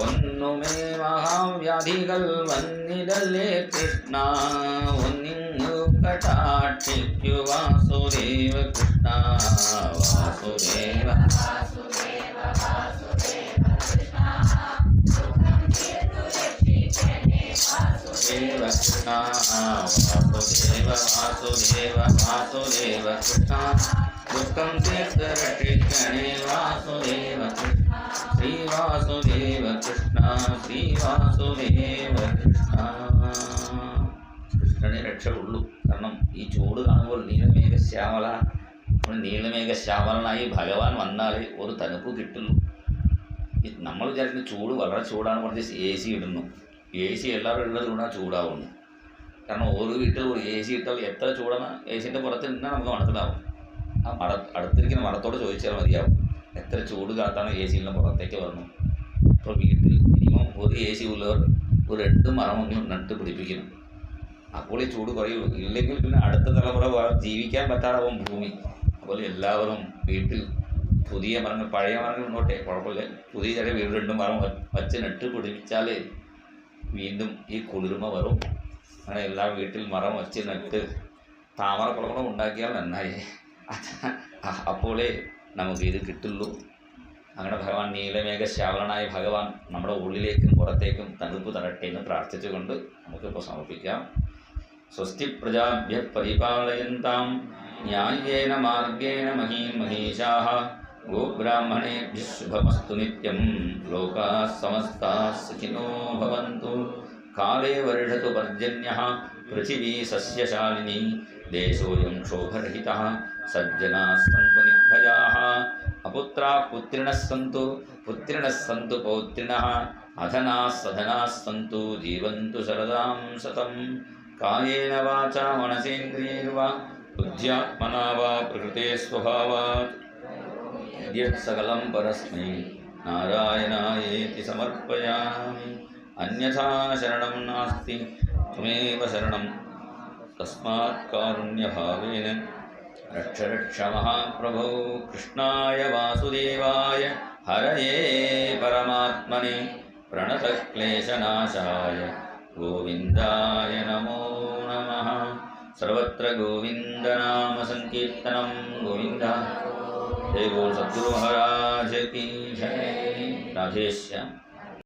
ഒന്നുമേ മഹാവ്യാധികൾ വന്നിടലേ കൃഷ്ണ ഒന്നിങ്ങു കടാക്ഷിക്കു വാസുദേവ കൃഷ്ണ വാസുദേവ വാസുദേവ കൃഷ്ണ വാസുദേവ വാസുദേവ വാസുദേവ കൃഷ്ണ ദുഃഖം തീർത്ത് രക്ഷിക്കണേ വാസുദേവ കൃഷ്ണ ശ്രീ വാസുദേവ കൃഷ്ണ ശ്രീ വാസുദേവ കൃഷ്ണ. കൃഷ്ണനെ രക്ഷയുള്ളൂ. കാരണം ഈ ചൂട് കാണുമ്പോൾ നീലമേഘ ശ്യാമളനായി ഭഗവാൻ വന്നാലേ ഒരു തണുപ്പ് കിട്ടുള്ളൂ. നമ്മൾ വിചാരിക്കുന്ന ചൂട് വളരെ ചൂടാണ് പറഞ്ഞ് AC ഇടുന്നു. AC എല്ലാവരും ഉള്ളത് കൊണ്ടാണ് ചൂടാവുന്നു. കാരണം ഒരു വീട്ടിൽ ഒരു AC ഇട്ടാൽ എത്ര ചൂടാണ് AC-ൻ്റെ പുറത്ത് നിന്നാൽ നമുക്ക് മനസ്സിലാവും. ആ അടുത്തിരിക്കുന്ന മരത്തോട് ചോദിച്ചാൽ മതിയാവും എത്ര ചൂട് കാത്താണ് AC-ൻ്റെ പുറത്തേക്ക് വന്നു. അപ്പോൾ വീട്ടിൽ മിനിമം ഒരു AC ഉള്ളവർ ഒരു 2 മരമൊന്നും നട്ട് പിടിപ്പിക്കണം. അപ്പോൾ ഈ ചൂട് കുറയുള്ളൂ. ഇല്ലെങ്കിൽ പിന്നെ അടുത്ത തലമുറ ജീവിക്കാൻ പറ്റാതാവും ഭൂമി. അപ്പോൾ എല്ലാവരും വീട്ടിൽ പുതിയ മരങ്ങൾ, പഴയ മരങ്ങൾ ഇങ്ങോട്ടെ കുഴപ്പമില്ല, പുതിയ ചെറിയ വീട് 2 മരം വച്ച് നട്ട് പിടിപ്പിച്ചാൽ വീണ്ടും ഈ കുളിർമ വരും. അങ്ങനെ എല്ലാ വീട്ടിൽ മരം വച്ച് നട്ട് താമരക്കുളങ്ങളും ഉണ്ടാക്കിയാൽ നന്നായി. അപ്പോഴേ നമുക്ക് ഇത് കിട്ടുള്ളൂ. അങ്ങനെ ഭഗവാൻ നീലമേഘശ്യാമളനായ ഭഗവാൻ നമ്മുടെ ഉള്ളിലേക്കും പുറത്തേക്കും തണുപ്പ് തരട്ടെ എന്ന് പ്രാർത്ഥിച്ചുകൊണ്ട് നമുക്കിപ്പോൾ സമർപ്പിക്കാം. സ്വസ്തി പ്രജാഭ്യ പരിപാലയന്താം ന്യായേന മാർഗേണ മഹീം മഹീഷാഃ ഗോബ്രാഹ്മണേഭ്യഃ ശുഭമസ്തു നിത്യം ലോകാഃ സമസ്താഃ സുഖിനോ ഭവന്തു. കാലേ വർഷതു പർജന്യഃ പൃഥിവീ സസ്യശാലിനി ദേശോऽयं ക്ഷോഭരഹിതः സജ്ജനാः സന്തു നിർഭയാः അപുത്രാः പുത്രിണः സന്തു പുത്രിണः സന്തു പൗത്രിണः അധനാः സധനാः സന്തു ജീവन्तു ശരദാം ശതം. കായേന വാചാ മനസേന്ദ്രിയൈർവാ ബുദ്ധ്യാത്മനാ വാ പ്രകൃതേ സ്വഭാവാത് യദ്യത് സകലം പരസ്മൈ നാരായണായേതി സമർപ്പയാമി. അന്യഥാ ശരണം നാസ്തി ത്വമേവ ശരണം തസ്മാത് കാരുണ്യഭാവേന രക്ഷ രക്ഷ മഹാപ്രഭോ. കൃഷ്ണായ വാസുദേവായ ഹരയേ പരമാത്മനെ പ്രണതക്ലേശനാശായ ഗോവിന്ദായ നമോ നമഃ. സർവത്ര ഗോവിന്ദനാമ സങ്കീർത്തനം ഗോവിന്ദ. ജയ ബോൾ സദ്ഗുരു മഹാരാജ് കി ജയ. രാധേശ്യാം.